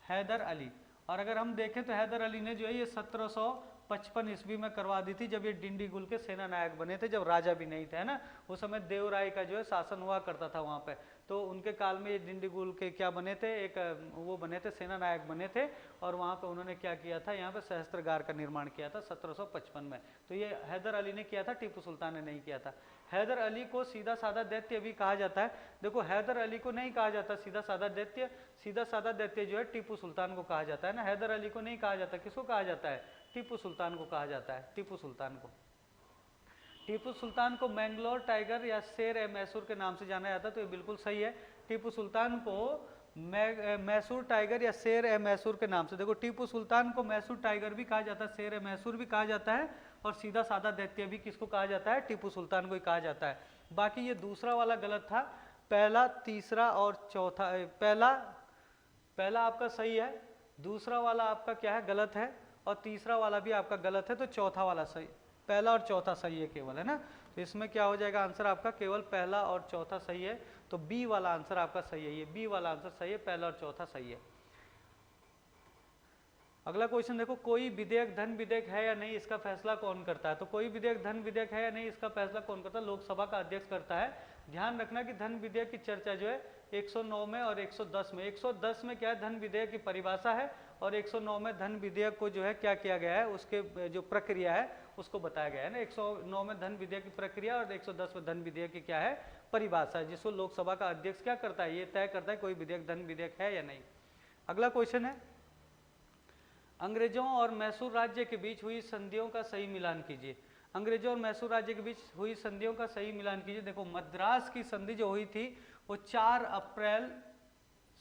हैदर अली। और अगर हम देखें तो हैदर अली ने जो है ये 1755 ईस्वी में करवा दी थी, जब ये डिंडीगुल के सेना नायक बने थे, जब राजा भी नहीं थे, है ना। उस समय देवराय का जो है शासन हुआ करता था वहाँ पे, तो उनके काल में ये डिंडीगुल के क्या बने थे, एक वो बने थे, सेना नायक बने थे। और वहाँ पे उन्होंने क्या किया था, यहाँ पे सहस्त्रगार का निर्माण किया था 1755 में। तो ये हैदर अली ने किया था, टीपू सुल्तान ने नहीं किया था। हैदर अली को सीधा साधा दैत्य भी कहा जाता है। देखो हैदर अली को नहीं कहा जाता सीधा साधा दैत्य, सीधा साधा दैत्य जो है टीपू सुल्तान को कहा जाता है ना। हैदर अली को नहीं कहा जाता, किसको कहा जाता है? टीपू सुल्तान को कहा जाता है, टीपू सुल्तान को। टीपू सुल्तान को मैंगलोर टाइगर या शेर ए मैसूर के नाम से जाना जाता है, तो ये बिल्कुल सही है। टीपू सुल्तान को मैसूर टाइगर या शेर ए मैसूर के नाम से, देखो टीपू सुल्तान को मैसूर टाइगर भी कहा जाता है, शेर ए मैसूर भी कहा जाता है, और सीधा साधा दैत्य भी किसको कहा जाता है, टीपू सुल्तान को ही कहा जाता है। बाकी ये दूसरा वाला गलत था, पहला तीसरा और चौथा, पहला आपका सही है, दूसरा वाला आपका क्या है, गलत है, और तीसरा वाला भी आपका गलत है, तो चौथा वाला सही, पहला और चौथा सही है केवल, है ना। तो इसमें क्या हो जाएगा आंसर आपका, केवल पहला और चौथा सही है, तो बी वाला आंसर आपका सही है, ये बी वाला आंसर सही है, पहला और चौथा सही है। अगला क्वेश्चन देखो, कोई विधेयक धन विधेयक है या नहीं, इसका फैसला कौन करता है। तो कोई विधेयक धन विधेयक है या नहीं, इसका फैसला कौन करता है, लोकसभा का अध्यक्ष करता है। ध्यान रखना कि धन विधेयक की चर्चा जो है 109 में और 110 में, 110 में क्या है, धन विधेयक की परिभाषा है, और 109 में धन विधेयक को जो है क्या किया गया है, उसके जो प्रक्रिया है उसको बताया गया है ना। 109 में धन विधेयक की प्रक्रिया और 110 में धन विधेयक की क्या है, परिभाषा है, जिसको लोकसभा का अध्यक्ष क्या करता है, ये तय करता है कोई विधेयक धन विधेयक है या नहीं। अगला क्वेश्चन है, अंग्रेजों और मैसूर राज्य के बीच हुई संधियों का सही मिलान कीजिए। अंग्रेजों और मैसूर राज्य के बीच हुई संधियों का सही मिलान कीजिए। देखो मद्रास की संधि जो हुई थी वो 4 अप्रैल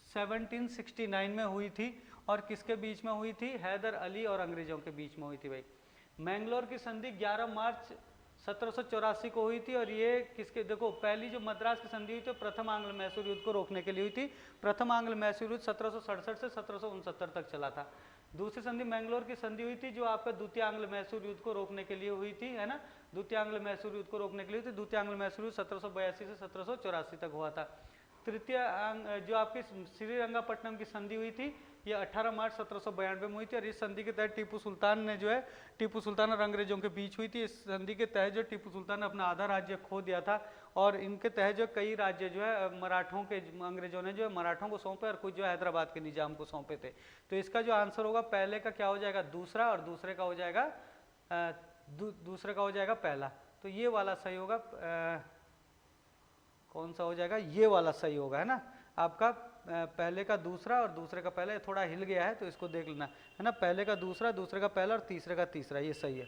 1769 में हुई थी, और किसके बीच में हुई थी, हैदर अली और अंग्रेजों के बीच में हुई थी भाई। मैंगलोर की संधि 11 मार्च 1784 को हुई थी, और ये किसके, देखो पहली जो मद्रास की संधि हुई थी प्रथम आंग्ल मैसूर युद्ध को रोकने के लिए हुई थी। प्रथम आंग्ल मैसूर युद्ध 1767 से 1769 तक चला था। दूसरी संधि मैंगलोर की संधि हुई थी जो आपका द्वितीय आंग्ल मैसूर युद्ध को रोकने के लिए हुई थी, है ना, द्वितीय आंग्ल मैसूर युद्ध को रोकने के लिए हुई थी। द्वितीय आंग्ल मैसूर युद्ध 1782 से 1784 तक हुआ था। तृतीय जो आपकी श्रीरंगापट्टनम की संधि हुई थी ये 18 मार्च 1792 में हुई थी, और इस संधि के तहत टीपू सुल्तान ने जो है, टीपू सुल्तान और अंग्रेजों के बीच हुई थी। इस संधि के तहत जो टीपू सुल्तान ने अपना आधा राज्य खो दिया था, और इनके तहत जो कई राज्य जो है मराठों के, अंग्रेजों ने जो है मराठों को सौंपे, और कुछ जो हैदराबाद के निजाम को सौंपे थे। तो इसका जो आंसर होगा पहले का क्या हो जाएगा, दूसरा, और दूसरे का हो जाएगा दूसरे का हो जाएगा पहला। तो ये वाला सही होगा, कौन सा हो जाएगा, ये वाला सही होगा, है ना, आपका पहले का दूसरा और दूसरे का पहला। थोड़ा हिल गया है तो इसको देख लेना, है ना, पहले का दूसरा, दूसरे का पहला और तीसरे का तीसरा, ये सही है।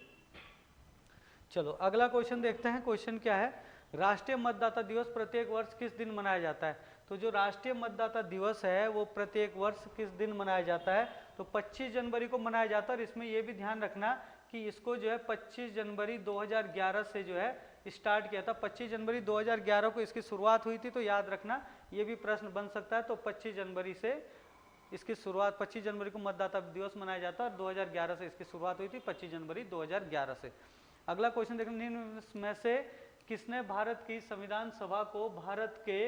चलो अगला क्वेश्चन देखते हैं। क्वेश्चन क्या है, राष्ट्रीय मतदाता दिवस प्रत्येक वर्ष किस दिन मनाया जाता है। तो जो राष्ट्रीय मतदाता दिवस है वो प्रत्येक वर्ष किस दिन मनाया जाता है, तो 25 जनवरी को मनाया जाता है। और इसमें यह भी ध्यान रखना कि इसको जो है 25 जनवरी 2011 से जो है स्टार्ट किया था। 25 जनवरी 2011 को इसकी शुरुआत हुई थी, तो याद रखना ये भी प्रश्न बन सकता है। तो 25 जनवरी से इसकी शुरुआत, 25 जनवरी को मतदाता दिवस मनाया जाता है, और 2011 से इसकी शुरुआत हुई थी 25 जनवरी 2011 से। अगला क्वेश्चन देखना, निम्न में से किसने भारत की संविधान सभा को भारत के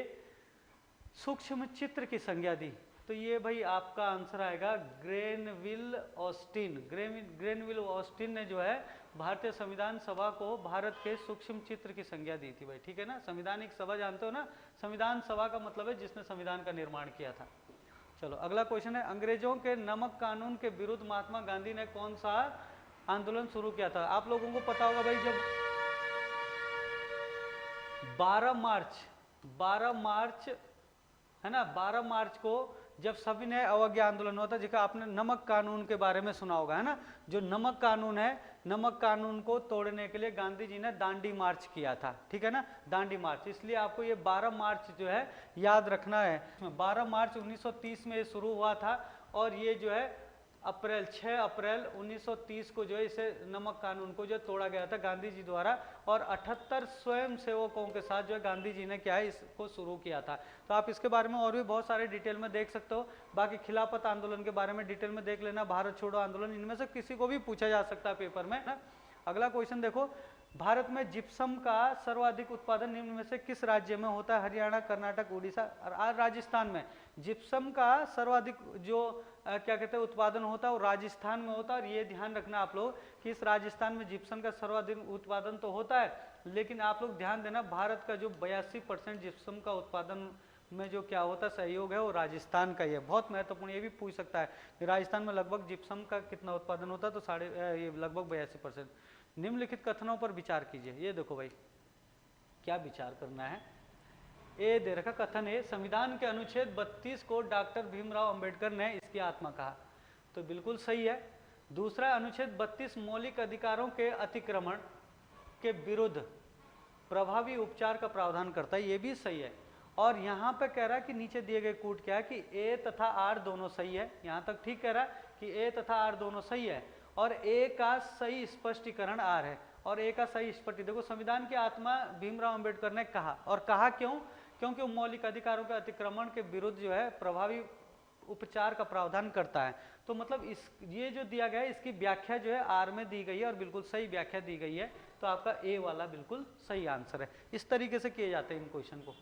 सूक्ष्म चित्र की संज्ञा दी। तो ये भाई आपका आंसर आएगा ग्रेनविल ऑस्टिन। ग्रेनविल ऑस्टिन ने जो है भारतीय संविधान सभा को भारत के सूक्ष्म चित्र की संज्ञा दी थी भाई, ठीक है ना। संविधानिक सभा जानते हो ना, संविधान सभा का मतलब है जिसने संविधान का निर्माण किया था। चलो अगला क्वेश्चन है, अंग्रेजों के नमक कानून के विरुद्ध महात्मा गांधी ने कौन सा आंदोलन शुरू किया था। आप लोगों को पता होगा भाई, जब 12 मार्च है ना, 12 मार्च को जब सविनय अवज्ञा आंदोलन हुआ था, जिसका आपने नमक कानून के बारे में सुना होगा, है ना। जो नमक कानून है, नमक कानून को तोड़ने के लिए गांधी जी ने दांडी मार्च किया था, ठीक है ना, दांडी मार्च। इसलिए आपको ये 12 मार्च जो है याद रखना है। 12 मार्च 1930 में ये शुरू हुआ था, और ये जो है 6 अप्रैल 1930 को जो है इसे नमक कानून को जो तोड़ा गया था गांधी जी द्वारा, और 78 स्वयं सेवकों के साथ जो है गांधी जी ने क्या है इसको शुरू किया था। तो आप इसके बारे में और भी बहुत सारे डिटेल में देख सकते हो। बाकी खिलाफत आंदोलन के बारे में डिटेल में देख लेना, भारत छोड़ो आंदोलन, इनमें से किसी को भी पूछा जा सकता है पेपर में ना। अगला क्वेश्चन देखो, भारत में जिप्सम का सर्वाधिक उत्पादन निम्न में से किस राज्य में होता है। हरियाणा, कर्नाटक, उड़ीसा और राजस्थान में जिप्सम का सर्वाधिक जो क्या कहते हैं उत्पादन होता है वो राजस्थान में होता है। और ये ध्यान रखना आप लोग कि इस राजस्थान में जिप्सम का सर्वाधिक उत्पादन तो होता है, लेकिन आप लोग ध्यान देना भारत का जो 82% जिप्सम का उत्पादन में जो क्या होता है सहयोग है वो राजस्थान का ही है। बहुत महत्वपूर्ण, ये भी पूछ सकता है कि राजस्थान में लगभग जिप्सम का कितना उत्पादन होता है, तो ये लगभग 82%। निम्नलिखित कथनों पर विचार कीजिए। ये देखो भाई क्या विचार करना है। ए दे रखा कथन है, संविधान के अनुच्छेद 32 को डॉक्टर भीमराव अंबेडकर ने इसकी आत्मा कहा, तो बिल्कुल सही है। दूसरा, अनुच्छेद 32 मौलिक अधिकारों के अतिक्रमण के विरुद्ध प्रभावी उपचार का प्रावधान करता है, ये भी सही है। और यहाँ पे कह रहा है कि नीचे दिए गए कूट क्या है कि ए तथा आर दोनों सही है, यहाँ तक ठीक कह रहा है कि ए तथा आर दोनों सही है, और ए का सही स्पष्टीकरण आर है, और ए का सही स्पष्टी। देखो संविधान की आत्मा भीमराव अंबेडकर ने कहा, और कहा क्यों? क्योंकि वो मौलिक अधिकारों के अतिक्रमण के विरुद्ध जो है प्रभावी उपचार का प्रावधान करता है। तो मतलब इस ये जो दिया गया है इसकी व्याख्या जो है आर में दी गई है और बिल्कुल सही व्याख्या दी गई है, तो आपका ए वाला बिल्कुल सही आंसर है। इस तरीके से किए जाते हैं इन क्वेश्चन को।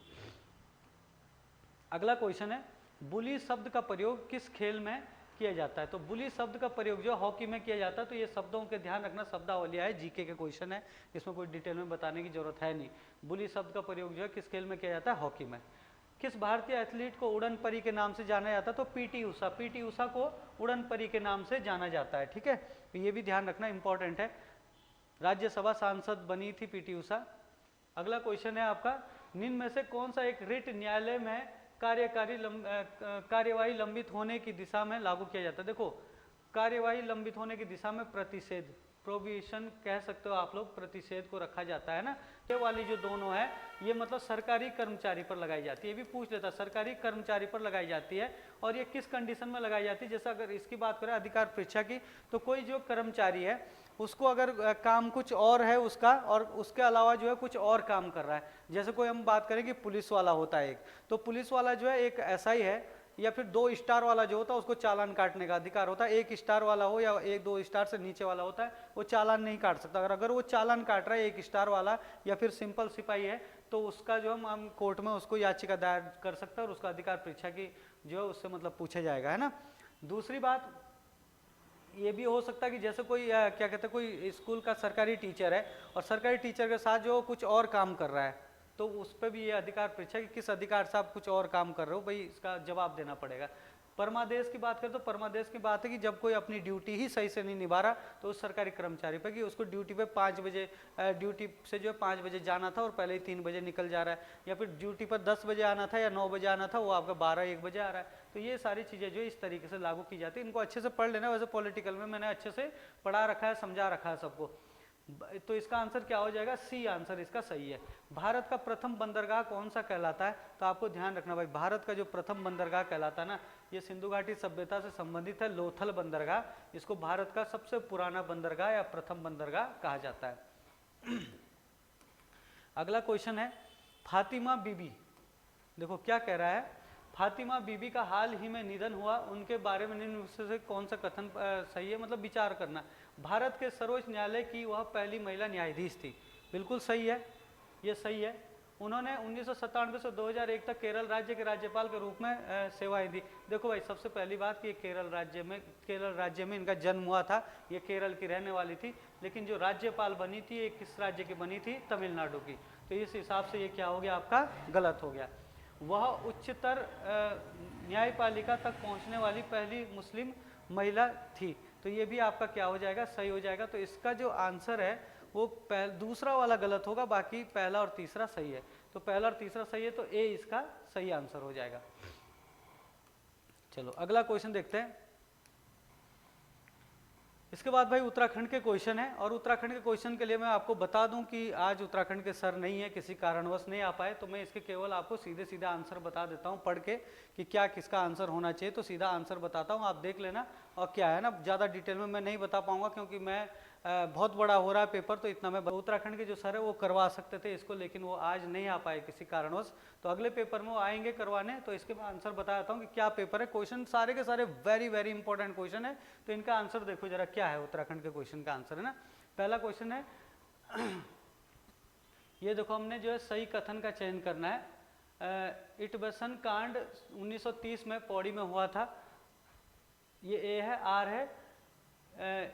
अगला क्वेश्चन है, बुली शब्द का प्रयोग किस खेल में किया जाता है? तो बुली शब्द का प्रयोग जो हॉकी में किया जाता है, तो ये शब्दों के ध्यान रखना, शब्दावलिया है, जीके के क्वेश्चन है, इसमें कोई डिटेल में बताने की जरूरत है नहीं। बुली शब्द का प्रयोग जो है किस खेल में किया जाता है? हॉकी में। किस भारतीय एथलीट को उड़न परी के नाम से जाना जाता है? तो पीटी उषा, पीटी उषा को उड़न परी के नाम से जाना जाता है, ठीक है, तो ये भी ध्यान रखना इंपॉर्टेंट है। राज्यसभा सांसद बनी थी पीटी उषा। अगला क्वेश्चन है आपका, निम्न में से कौन सा एक रिट न्यायालय में कार्यवाही लंबित होने की दिशा में लागू किया जाता है? देखो कार्यवाही लंबित होने की दिशा में प्रतिषेध, प्रोविशन कह सकते हो आप लोग, प्रतिषेध को रखा जाता है ना। ये वाली जो दोनों है ये मतलब सरकारी कर्मचारी पर लगाई जाती है, ये भी पूछ लेता, सरकारी कर्मचारी पर लगाई जाती है, और ये किस कंडीशन में लगाई जाती है? जैसे अगर इसकी बात करें अधिकार परीक्षा की, तो कोई जो कर्मचारी है उसको अगर काम कुछ और है उसका, और उसके अलावा जो है कुछ और काम कर रहा है, जैसे कोई हम बात करें कि पुलिस वाला होता है एक, तो पुलिस वाला जो है एक SI है, या फिर 2 स्टार वाला जो होता है उसको चालान काटने का अधिकार होता है। 1 स्टार वाला हो या 1-2 स्टार से नीचे वाला होता है वो चालान नहीं काट सकता। अगर वो चालान काट रहा है 1 स्टार वाला या फिर सिंपल सिपाही है, तो उसका जो हम कोर्ट में उसको याचिका दायर कर सकते हैं, और उसका अधिकार परीक्षा की जो है उससे मतलब पूछा जाएगा, है ना। दूसरी बात ये भी हो सकता है कि जैसे कोई क्या कहते हैं, कोई स्कूल का सरकारी टीचर है और सरकारी टीचर के साथ जो कुछ और काम कर रहा है, तो उस पर भी ये अधिकार परीक्षा कि किस अधिकार से आप कुछ और काम कर रहे हो, भाई इसका जवाब देना पड़ेगा। परमादेश की बात करें तो परमादेश की बात है कि जब कोई अपनी ड्यूटी ही सही से नहीं निभा रहा, तो उस सरकारी कर्मचारी पर कि उसको ड्यूटी पे 5 बजे ड्यूटी से जो है 5 बजे जाना था और पहले ही 3 बजे निकल जा रहा है, या फिर ड्यूटी पर 10 बजे आना था या 9 बजे आना था, वो आपका 12-1 बजे आ रहा है। तो ये सारी चीज़ें जो इस तरीके से लागू की जाती है, इनको अच्छे से पढ़ लेना। वैसे पॉलिटिकल में मैंने अच्छे से पढ़ा रखा है, समझा रखा है सबको। तो इसका आंसर क्या हो जाएगा? सी आंसर इसका सही है। भारत का प्रथम बंदरगाह कौन सा कहलाता है? तो आपको ध्यान रखना भाई, भारत का जो प्रथम बंदरगाह कहलाता है ना, ये सिंधु घाटी सभ्यता से संबंधित है, लोथल बंदरगाह। इसको भारत का सबसे पुराना बंदरगाह या प्रथम बंदरगाह कहा जाता है। अगला क्वेश्चन है, फातिमा बीबी, देखो क्या कह रहा है, फातिमा बीबी का हाल ही में निधन हुआ, उनके बारे में निम्न से कौन सा कथन सही है? मतलब विचार करना। भारत के सर्वोच्च न्यायालय की वह पहली महिला न्यायाधीश थी, बिल्कुल सही है, ये सही है। उन्होंने 1997 से 2001 तक केरल राज्य के राज्यपाल के रूप में सेवाएं दी। देखो भाई, सबसे पहली बात कि ये केरल राज्य में इनका जन्म हुआ था, ये केरल की रहने वाली थी, लेकिन जो राज्यपाल बनी थी ये किस राज्य की बनी थी? तमिलनाडु की। तो इस हिसाब से ये क्या हो गया आपका? गलत हो गया। वह उच्चतर न्यायपालिका तक पहुंचने वाली पहली मुस्लिम महिला थी, तो ये भी आपका क्या हो जाएगा? सही हो जाएगा। तो इसका जो आंसर है वो दूसरा वाला गलत होगा, बाकी पहला और तीसरा सही है। तो पहला और तीसरा सही है, तो ए इसका सही आंसर हो जाएगा। चलो अगला क्वेश्चन देखते हैं। इसके बाद भाई उत्तराखंड के क्वेश्चन है, और उत्तराखंड के क्वेश्चन के लिए मैं आपको बता दूं कि आज उत्तराखंड के सर नहीं है, किसी कारणवश नहीं आ पाए, तो मैं इसके केवल आपको सीधे सीधे आंसर बता देता हूं पढ़ के कि क्या किसका आंसर होना चाहिए। तो सीधा आंसर बताता हूं, आप देख लेना। और क्या है ना, ज़्यादा डिटेल में मैं नहीं बता पाऊंगा क्योंकि मैं बहुत बड़ा हो रहा है पेपर, तो इतना मैं उत्तराखंड के जो सर है वो करवा सकते थे इसको, लेकिन वो आज नहीं आ पाए किसी कारणवश। तो अगले पेपर में वो आएंगे करवाने, तो इसके मैं आंसर बता देता हूँ कि क्या पेपर है। क्वेश्चन सारे के सारे वेरी वेरी इंपॉर्टेंट क्वेश्चन है, तो इनका आंसर देखो जरा क्या है उत्तराखंड के क्वेश्चन का आंसर, है ना। पहला क्वेश्चन है, ये देखो हमने जो है सही कथन का चयन करना है। इटबसन कांड 1930 में पौड़ी में हुआ था, ये ए है। आर है,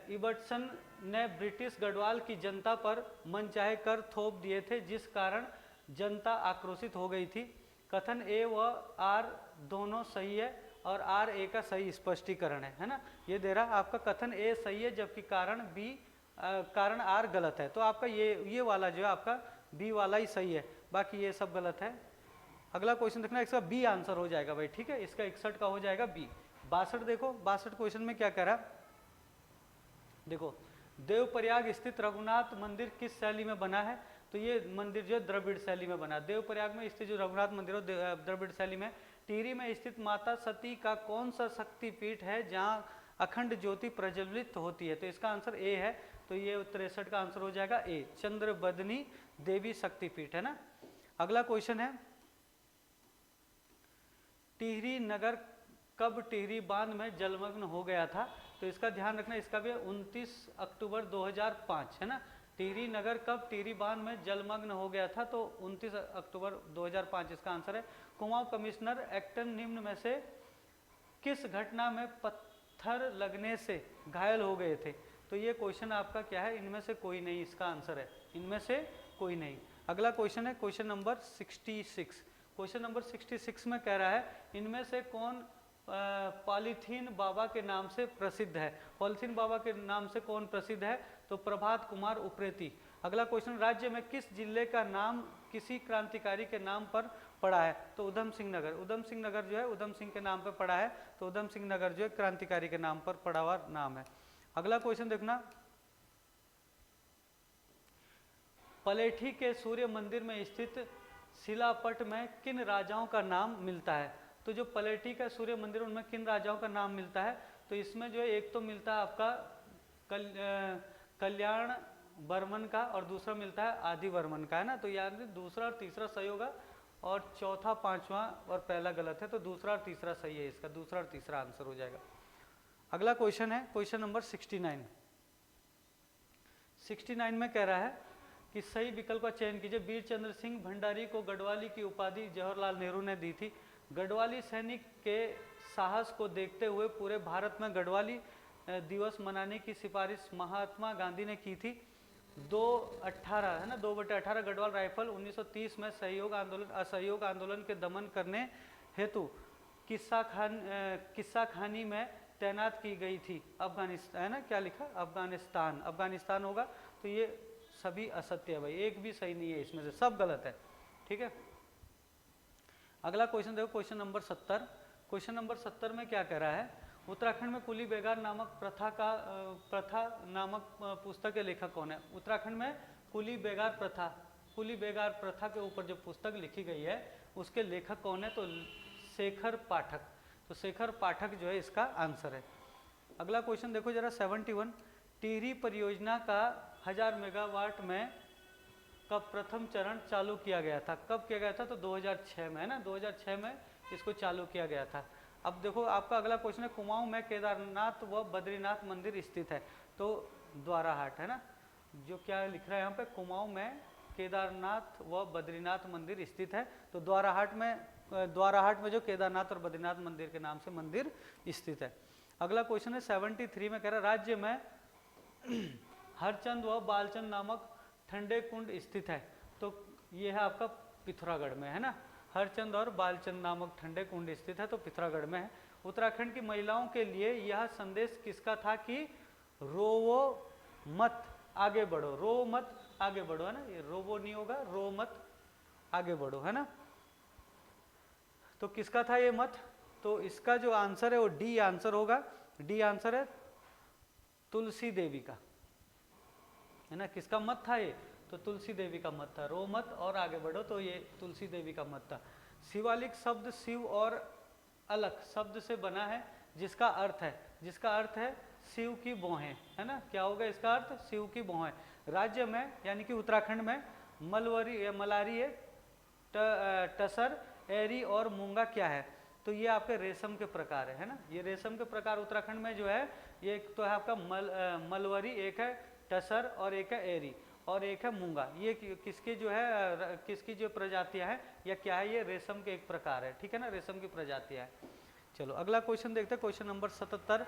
इबटसन ने ब्रिटिश गढ़वाल की जनता पर मनचाहे कर थोप दिए थे, जिस कारण जनता आक्रोशित हो गई थी। कथन ए व आर दोनों सही है, और आर ए का सही स्पष्टीकरण है ना। ये दे रहा आपका कथन ए सही है, जबकि कारण आर गलत है। तो आपका ये वाला जो है आपका बी वाला ही सही है, बाकी ये सब गलत है। अगला क्वेश्चन देखना, इसका बी आंसर हो जाएगा भाई, ठीक है। इसका 61 का हो जाएगा बी। 62 देखो, 62 क्वेश्चन में क्या कह रहा है, देखो देवप्रयाग स्थित रघुनाथ मंदिर किस शैली में बना है? तो ये मंदिर जो है द्रविड़ शैली में बना। देवप्रयाग में स्थित जो रघुनाथ मंदिर है द्रविड़ शैली में। टिहरी में स्थित माता सती का कौन सा शक्तिपीठ है जहाँ अखंड ज्योति प्रज्वलित होती है? तो इसका आंसर ए है, तो ये 63 का आंसर हो जाएगा ए, चंद्रबदनी देवी शक्तिपीठ है ना। अगला क्वेश्चन है, टिहरी नगर कब टिहरी बांध में जलमग्न हो गया था? तो इसका ध्यान रखना, इसका भी 29 अक्टूबर 2005 है ना। टिहरी नगर कब टिहरी बांध में जलमग्न हो गया था? तो 29 अक्टूबर 2005 इसका आंसर है। कुमाऊं कमिश्नर एक्टन निम्न में से किस घटना में पत्थर लगने से घायल हो गए थे? तो ये क्वेश्चन आपका क्या है, इनमें से कोई नहीं इसका आंसर है, इनमें से कोई नहीं। अगला क्वेश्चन है क्वेश्चन नंबर 66। क्वेश्चन नंबर 66 में कह रहा है इनमें से कौन पॉलीथीन बाबा के नाम से प्रसिद्ध है? पॉलीथीन बाबा के नाम से कौन प्रसिद्ध है? तो प्रभात कुमार उप्रेती। अगला क्वेश्चन, राज्य में किस जिले का नाम किसी क्रांतिकारी के नाम पर पड़ा है? तो उधम सिंह नगर। उधम सिंह नगर जो है उधम सिंह के नाम पर पड़ा है, तो उधम सिंह नगर जो है क्रांतिकारी के नाम पर पड़ा हुआ नाम है। अगला क्वेश्चन देखना, पलेठी के सूर्य मंदिर में स्थित शिलापट में किन राजाओं का नाम मिलता है? तो जो पलेठी का सूर्य मंदिर उनमें किन राजाओं का नाम मिलता है? तो इसमें जो है एक तो मिलता है आपका कल्याण वर्मन का और दूसरा मिलता है आदि वर्मन का है ना। तो यानी दूसरा और तीसरा सही होगा और चौथा पांचवा और पहला गलत है, तो दूसरा और तीसरा सही है, इसका दूसरा और तीसरा आंसर हो जाएगा। अगला क्वेश्चन है क्वेश्चन नंबर 69। 69 में कह रहा है कि सही विकल्प का चयन कीजिए। वीर चंद्र सिंह भंडारी को गढ़वाली की उपाधि जवाहरलाल नेहरू ने दी थी। गढ़वाली सैनिक के साहस को देखते हुए पूरे भारत में गढ़वाली दिवस मनाने की सिफारिश महात्मा गांधी ने की थी। 2/18 है ना, 2/18 गढ़वाल राइफल 1930 में असहयोग आंदोलन के दमन करने हेतु किस्सा खानी में तैनात की गई थी। अफगानिस्तान है ना, क्या लिखा, अफगानिस्तान होगा। तो ये सभी असत्य है भाई, एक भी सही नहीं है इसमें से, सब गलत है, ठीक है। अगला क्वेश्चन देखो क्वेश्चन नंबर 70। क्वेश्चन नंबर 70 में क्या कह रहा है, उत्तराखंड में कुली बेगार नामक प्रथा नामक पुस्तक के लेखक कौन है? उत्तराखंड में कुली बेगार प्रथा के ऊपर जो पुस्तक लिखी गई है उसके लेखक कौन है? तो शेखर पाठक। तो शेखर पाठक जो है इसका आंसर है। अगला क्वेश्चन देखो जरा 71। टिहरी परियोजना का 1000 मेगावाट में कब प्रथम चरण चालू किया गया था? कब किया गया था? तो 2006 में है ना, 2006 में इसको चालू किया गया था। अब देखो आपका अगला क्वेश्चन है, कुमाऊं में केदारनाथ व बद्रीनाथ मंदिर स्थित है। तो द्वाराहाट है ना, जो क्या लिख रहा है यहाँ पे, कुमाऊं में केदारनाथ व बद्रीनाथ मंदिर स्थित है। तो द्वाराहाट में जो केदारनाथ और बद्रीनाथ मंदिर के नाम से मंदिर स्थित है। अगला क्वेश्चन है 73 में कह रहा है राज्य में हरचंद व बालचंद नामक ठंडे कुंड स्थित है। तो ये है आपका पिथौरागढ़ में है ना, हरचंद और बालचंद नामक ठंडे कुंड स्थित है, तो पिथौरागढ़ में है। उत्तराखंड की महिलाओं के लिए यह संदेश किसका था कि रोवो मत आगे बढ़ो, रो मत आगे बढ़ो है ना, ये रोवो नहीं होगा, रो मत आगे बढ़ो है ना। तो किसका था ये मत? तो इसका जो आंसर है वो डी आंसर होगा। डी आंसर है तुलसी देवी का है ना। किसका मत था ये? तो तुलसी देवी का मत था, रो मत और आगे बढ़ो, तो ये तुलसी देवी का मत था। शिवालिक शब्द शिव और अलख शब्द से बना है जिसका अर्थ है शिव की भौहें है ना। क्या होगा इसका अर्थ? शिव की भौहें। राज्य में यानी कि उत्तराखंड में मलारी टसर एरी और मूंगा क्या है? तो ये आपके रेशम के प्रकार है ना। ये रेशम के प्रकार उत्तराखंड में जो है, ये एक तो है आपका मलवरी, एक है टसर और एक है एरी और एक है मूंगा। ये किसकी जो है, किसकी जो प्रजातियां हैं या क्या है? ये रेशम के एक प्रकार है, ठीक है ना, रेशम की प्रजातियां है। चलो अगला क्वेश्चन देखते हैं, क्वेश्चन नंबर 77।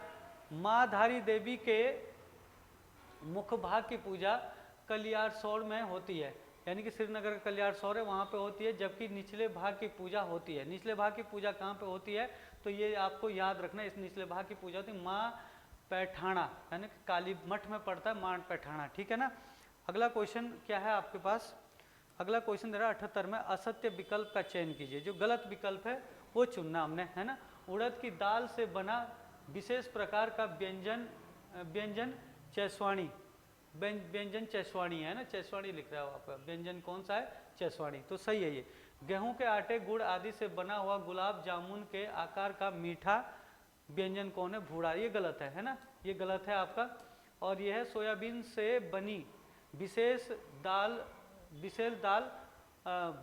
माँ धारी देवी के मुख्य भाग की पूजा कलियारसौड़ में होती है, यानी कि श्रीनगर का कलियारसौड़ है वहाँ पे होती है, जबकि निचले भाग की पूजा होती है। निचले भाग की पूजा कहाँ पे होती है? तो ये आपको याद रखना, इस निचले भाग की पूजा होती है माँ पैठाणा, यानी कि काली मठ में पड़ता है माँ पैठाणा, ठीक है ना। अगला क्वेश्चन क्या है आपके पास? अगला क्वेश्चन दे रहा है 78 में, असत्य विकल्प का चयन कीजिए। जो गलत विकल्प है वो चुनना हमने है ना। उड़द की दाल से बना विशेष प्रकार का व्यंजन चैसवाणी व्यंजन चेस्वाणी है ना, चेस्वाणी लिख रहा हो आपका, व्यंजन कौन सा है, चेस्वाणी, तो सही है ये। गेहूं के आटे, गुड़ आदि से बना हुआ गुलाब जामुन के आकार का मीठा व्यंजन कौन है, भूरा, ये गलत है ना, ये गलत है आपका। और यह है सोयाबीन से बनी विशेष दाल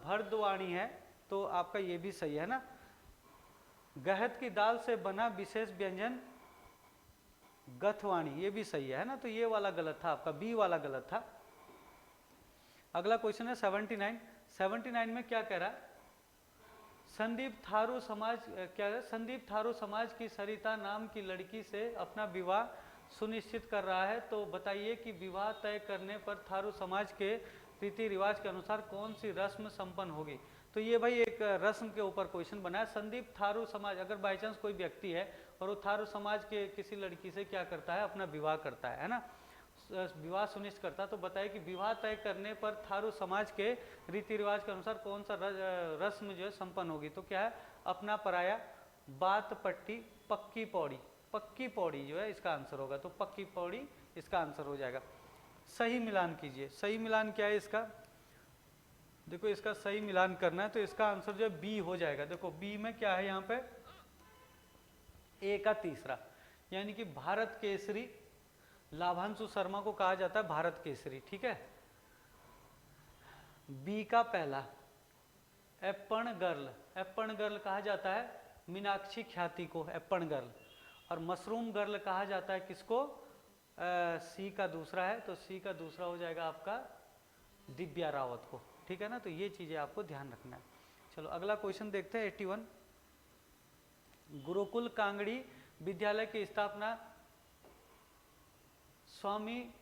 भरदवाणी है, तो आपका ये भी सही है ना। गहत की दाल से बना विशेष व्यंजन गथवाणी, ये भी सही है ना, तो ये वाला गलत था आपका, बी वाला गलत था। अगला क्वेश्चन है 79 में क्या कह रहा है, संदीप थारू समाज क्या है, संदीप थारू समाज की सरिता नाम की लड़की से अपना विवाह सुनिश्चित कर रहा है, तो बताइए कि विवाह तय करने पर थारू समाज के रीति रिवाज के अनुसार कौन सी रस्म संपन्न होगी। तो ये भाई एक रस्म के ऊपर क्वेश्चन बना है। संदीप थारू समाज, अगर बाई चांस कोई व्यक्ति है और वो थारू समाज के किसी लड़की से क्या करता है, अपना विवाह करता है ना, विवाह सुनिश्चित करता है, तो बताइए कि विवाह तय करने पर थारू समाज के रीति रिवाज के अनुसार कौन सा रस्म जो है संपन्न होगी। तो क्या है, अपना पराया, बात पट्टी, पक्की पौड़ी, पक्की पौड़ी जो है इसका आंसर होगा, तो पक्की पौड़ी इसका आंसर हो जाएगा। सही मिलान कीजिए, सही मिलान क्या है इसका, देखो इसका सही मिलान करना है, तो इसका आंसर जो है बी हो जाएगा। देखो बी में क्या है, यहाँ पे ए का तीसरा, यानी कि भारत केसरी, लाभांशु शर्मा को कहा जाता है भारत केसरी, ठीक है। बी का पहला एप्पण गर्ल, एप्पण गर्ल कहा जाता है मीनाक्षी ख्याति को, एप्पण गर्ल। और मशरूम गर्ल कहा जाता है किसको, सी का दूसरा है, तो सी का दूसरा हो जाएगा आपका दिव्या रावत को, ठीक है ना। तो ये चीजें आपको ध्यान रखना है। चलो अगला क्वेश्चन देखते हैं 81। गुरुकुल कांगड़ी विद्यालय की स्थापना स्वामी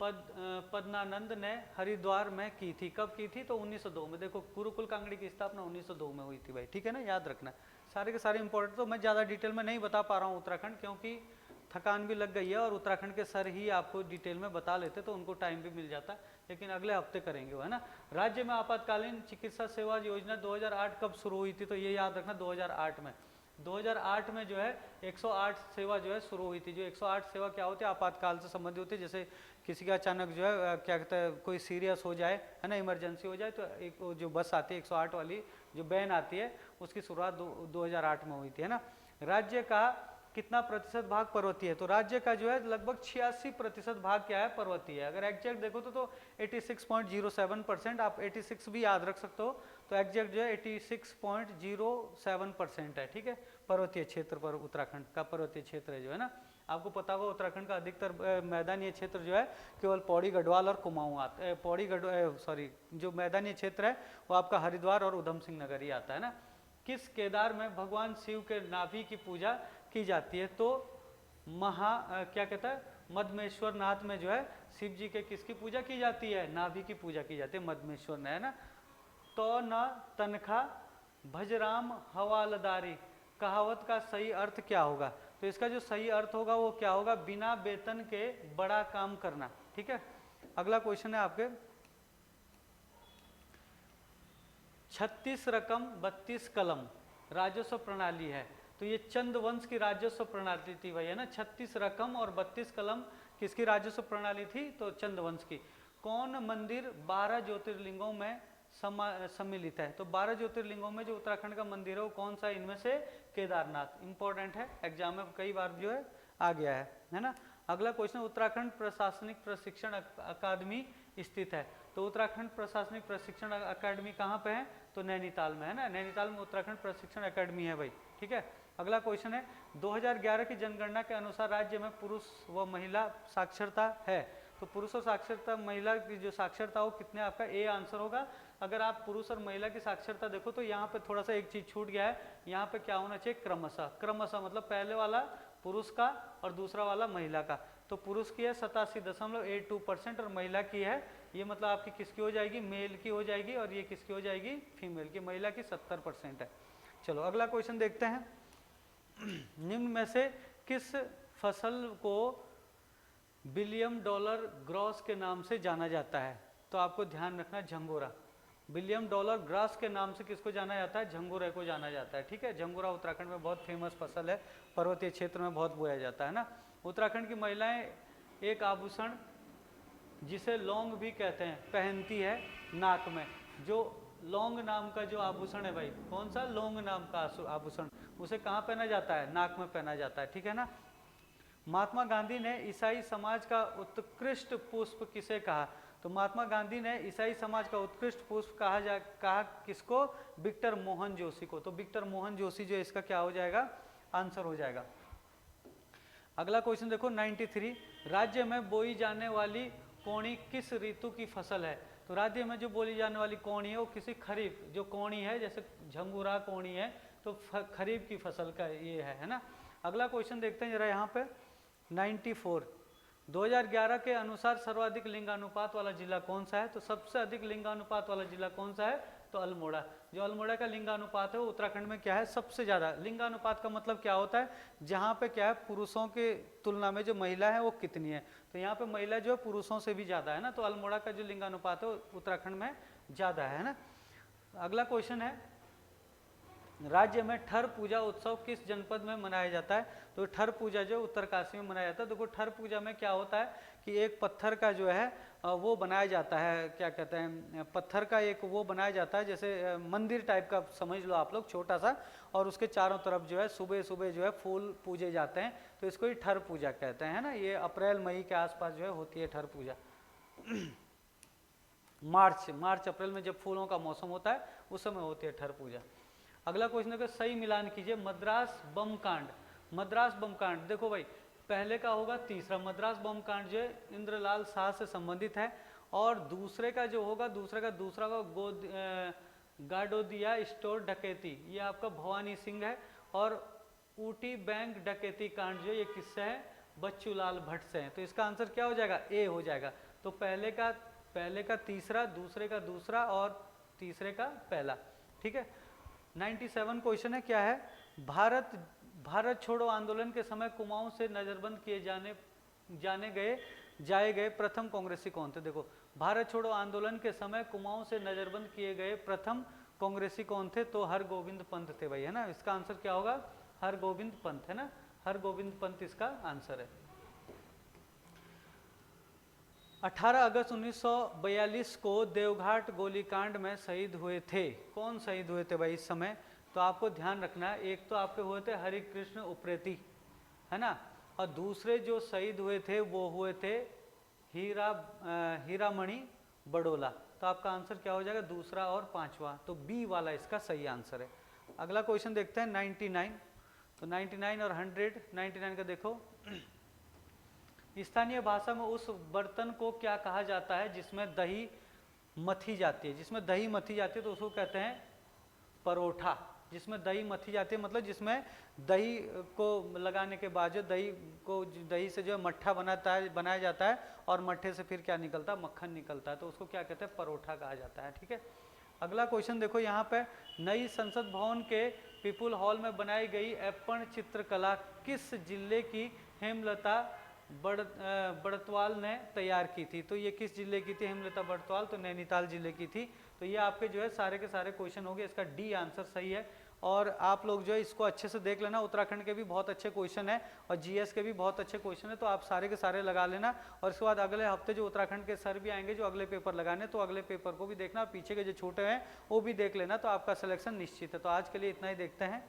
पद्मानंद ने हरिद्वार में की थी, कब की थी, तो 1902 में। देखो गुरुकुल कांगड़ी की स्थापना 1902 में हुई थी भाई, ठीक है ना, याद रखना। सारे के सारे इंपॉर्टेंट, तो मैं ज़्यादा डिटेल में नहीं बता पा रहा हूँ उत्तराखंड, क्योंकि थकान भी लग गई है, और उत्तराखंड के सर ही आपको डिटेल में बता लेते तो उनको टाइम भी मिल जाता, लेकिन अगले हफ्ते करेंगे वो, है ना। राज्य में आपातकालीन चिकित्सा सेवा योजना 2008 कब शुरू हुई थी, तो ये याद रखना 2008 में। 2008 में जो है 108 सेवा जो है शुरू हुई थी। जो 108 सेवा क्या होती है, आपातकाल से संबंधित होती है। जैसे किसी का अचानक जो है क्या कहते हैं, कोई सीरियस हो जाए, है ना, इमरजेंसी हो जाए, तो एक जो बस आती है 108 वाली, जो बैन आती है, उसकी शुरुआत 2008 में हुई थी, है ना। राज्य का कितना प्रतिशत भाग पर्वतीय है, तो राज्य का जो है लगभग 86% भाग क्या है, पर्वतीय है। अगर एग्जैक्ट देखो तो 86.07%, आप 86 भी याद रख सकते हो, तो एग्जैक्ट जो है 86.07% है, ठीक है। पर्वतीय क्षेत्र पर उत्तराखंड का पर्वतीय क्षेत्र है जो है ना। आपको पता होगा उत्तराखंड का अधिकतर मैदानी क्षेत्र जो है केवल पौड़ी गढ़वाल और कुमाऊं आता है, जो मैदानी क्षेत्र है वो आपका हरिद्वार और उधम सिंह नगर ही आता है ना। किस केदार में भगवान शिव के नाभि की पूजा की जाती है, तो क्या कहता है, मधमेश्वर नाथ में जो है शिव जी के किसकी पूजा की जाती है, नाभि की पूजा की जाती है, मधमेश्वर ने, है ना। तो न तनखा भजराम हवालदारी कहावत का सही अर्थ क्या होगा, तो इसका जो सही अर्थ होगा वो क्या होगा, बिना वेतन के बड़ा काम करना, ठीक है। अगला क्वेश्चन है आपके 36 रकम 32 कलम राजस्व प्रणाली है, तो ये चंद वंश की राजस्व प्रणाली थी भाई, है ना। 36 रकम और 32 कलम किसकी राजस्व प्रणाली थी, तो चंद वंश की। कौन मंदिर 12 ज्योतिर्लिंगों में सम्मिलित है, तो 12 ज्योतिर्लिंगों में जो उत्तराखंड का मंदिर है वो कौन सा, इनमें से केदारनाथ। इंपॉर्टेंट है, एग्जाम में कई बार जो है आ गया है ना। अगला क्वेश्चन, उत्तराखंड प्रशासनिक प्रशिक्षण अकादमी स्थित है, तो उत्तराखंड प्रशासनिक प्रशिक्षण अकादमी कहाँ पे है, तो नैनीताल में, है ना। नैनीताल में उत्तराखंड प्रशिक्षण अकादमी है भाई, ठीक है। अगला क्वेश्चन है 2011 की जनगणना के अनुसार राज्य में पुरुष व महिला साक्षरता है, तो पुरुष और साक्षरता, महिला की जो साक्षरता हो कितने, आपका ए आंसर होगा। अगर आप पुरुष और महिला की साक्षरता देखो तो यहाँ पे थोड़ा सा एक चीज छूट गया है, यहाँ पे क्या होना चाहिए, क्रमशः, क्रमशः मतलब पहले वाला पुरुष का और दूसरा वाला महिला का। तो पुरुष की है 87.82% और महिला की है, ये मतलब आपकी किसकी हो जाएगी, मेल की हो जाएगी, और ये किसकी हो जाएगी, फीमेल की। महिला की 70% है। चलो अगला क्वेश्चन देखते हैं। निम्न में से किस फसल को बिलियन डॉलर ग्रॉस के नाम से जाना जाता है, तो आपको ध्यान रखना झंगोरा। बिलियन डॉलर ग्रास के नाम से किसको जाना जाता है, झंगोरे को जाना जाता है, ठीक है। झंगोरा उत्तराखंड में बहुत फेमस फसल है, पर्वतीय क्षेत्र में बहुत बोया जाता है ना। उत्तराखंड की महिलाएं एक आभूषण जिसे लौंग भी कहते हैं, पहनती है नाक में। जो लौंग नाम का जो आभूषण है भाई, कौन सा? लौंग नाम का आभूषण, उसे कहाँ पहना जाता है? नाक में पहना जाता है, ठीक है ना। महात्मा गांधी ने ईसाई समाज का उत्कृष्ट पुष्प किसे कहा? तो महात्मा गांधी ने ईसाई समाज का उत्कृष्ट पुष्प कहा किसको? विक्टर मोहन जोशी को। तो विक्टर मोहन जोशी जो इसका क्या हो जाएगा? आंसर हो जाएगा। अगला क्वेश्चन देखो 93, राज्य में बोई जाने वाली कौड़ी किस ऋतु की फसल है? तो राज्य में जो बोली जाने वाली कौड़ी है वो किसी खरीफ, जो कौड़ी है जैसे झंगुरा कौड़ी है तो खरीफ की फसल का ये है ना। अगला क्वेश्चन देखते हैं जरा यहाँ पे 94, 2011 के अनुसार सर्वाधिक लिंगानुपात वाला जिला कौन सा है? तो सबसे अधिक लिंगानुपात वाला जिला कौन सा है? तो अल्मोड़ा। जो अल्मोड़ा का लिंगानुपात है वो उत्तराखंड में क्या है? सबसे ज़्यादा। लिंगानुपात का मतलब क्या होता है? जहाँ पे क्या है, पुरुषों के तुलना में जो महिला है वो कितनी है। तो यहाँ पे महिला जो है पुरुषों से भी ज़्यादा है ना, तो अल्मोड़ा का जो लिंगानुपात है वो उत्तराखंड में ज़्यादा है ना। अगला क्वेश्चन है, राज्य में ठर पूजा उत्सव किस जनपद में मनाया जाता है? तो ठर पूजा जो उत्तरकाशी में मनाया जाता है। देखो ठर पूजा में क्या होता है कि एक पत्थर का जो है वो बनाया जाता है, क्या कहते हैं, पत्थर का एक वो बनाया जाता है, जैसे मंदिर टाइप का समझ लो आप लोग, छोटा सा, और उसके चारों तरफ जो है सुबह सुबह जो है फूल पूजे जाते हैं, तो इसको ही ठर पूजा कहते हैं ना। ये अप्रैल मई के आसपास जो है होती है ठर पूजा। मार्च अप्रैल में जब फूलों का मौसम होता है उस समय होती है ठर पूजा। अगला क्वेश्चन देखो, सही मिलान कीजिए। मद्रास बम कांड, मद्रास बम कांड, देखो भाई पहले का होगा तीसरा, मद्रास बम कांड जो है इंद्रलाल शाह से संबंधित है, और दूसरे का जो होगा दूसरा का गाडोदिया स्टोर डकैती, ये आपका भवानी सिंह है, और ऊटी बैंक डकैती कांड जो ये किससे है? बच्चूलाल भट्ट से है। तो इसका आंसर क्या हो जाएगा? ए हो जाएगा। तो पहले का तीसरा, दूसरे का दूसरा और तीसरे का पहला, ठीक है। 97 क्वेश्चन है, क्या है? भारत छोड़ो आंदोलन के समय कुमाऊं से नजरबंद किए जाए गए प्रथम कांग्रेसी कौन थे? देखो भारत छोड़ो आंदोलन के समय कुमाऊं से नजरबंद किए गए प्रथम कांग्रेसी कौन थे? तो हरगोविंद पंत थे भाई, है ना। इसका आंसर क्या होगा? हरगोविंद पंत, है ना। हरगोविंद पंत इसका आंसर है। 18 अगस्त 1942 को देवघाट गोलीकांड में शहीद हुए थे। कौन शहीद हुए थे भाई इस समय? तो आपको ध्यान रखना है, एक तो आपके हुए थे हरिकृष्ण उप्रेती, है ना, और दूसरे जो शहीद हुए थे वो हुए थे हीरामणि बड़ोला। तो आपका आंसर क्या हो जाएगा? दूसरा और पांचवा, तो बी वाला इसका सही आंसर है। अगला क्वेश्चन देखते हैं 99, तो 99 और 100, 99 का देखो, स्थानीय भाषा में उस बर्तन को क्या कहा जाता है जिसमें दही मथी जाती है? जिसमें दही मथी जाती है तो उसको कहते हैं परोठा। जिसमें दही मथी जाती है मतलब जिसमें दही को लगाने के बाद जो दही से जो मट्ठा बनाया जाता है, और मट्ठे से फिर क्या निकलता है? मक्खन निकलता है, तो उसको क्या कहते हैं? परोठा कहा जाता है, ठीक है। अगला क्वेश्चन देखो यहाँ पे, नई संसद भवन के पीपुल हॉल में बनाई गई एप्पण चित्रकला किस जिले की हेमलता बड़तवाल ने तैयार की थी? तो ये किस जिले की थी हेमलता बड़तवाल? तो नैनीताल जिले की थी। तो ये आपके जो है सारे के सारे क्वेश्चन हो गए, इसका डी आंसर सही है। और आप लोग जो है इसको अच्छे से देख लेना, उत्तराखंड के भी बहुत अच्छे क्वेश्चन है और जीएस के भी बहुत अच्छे क्वेश्चन है, तो आप सारे के सारे लगा लेना। और इसके बाद अगले हफ्ते जो उत्तराखंड के सर भी आएंगे जो अगले पेपर लगाने, तो अगले पेपर को भी देखना, पीछे के जो छोटे हैं वो भी देख लेना, तो आपका सिलेक्शन निश्चित है। तो आज के लिए इतना ही देखते हैं।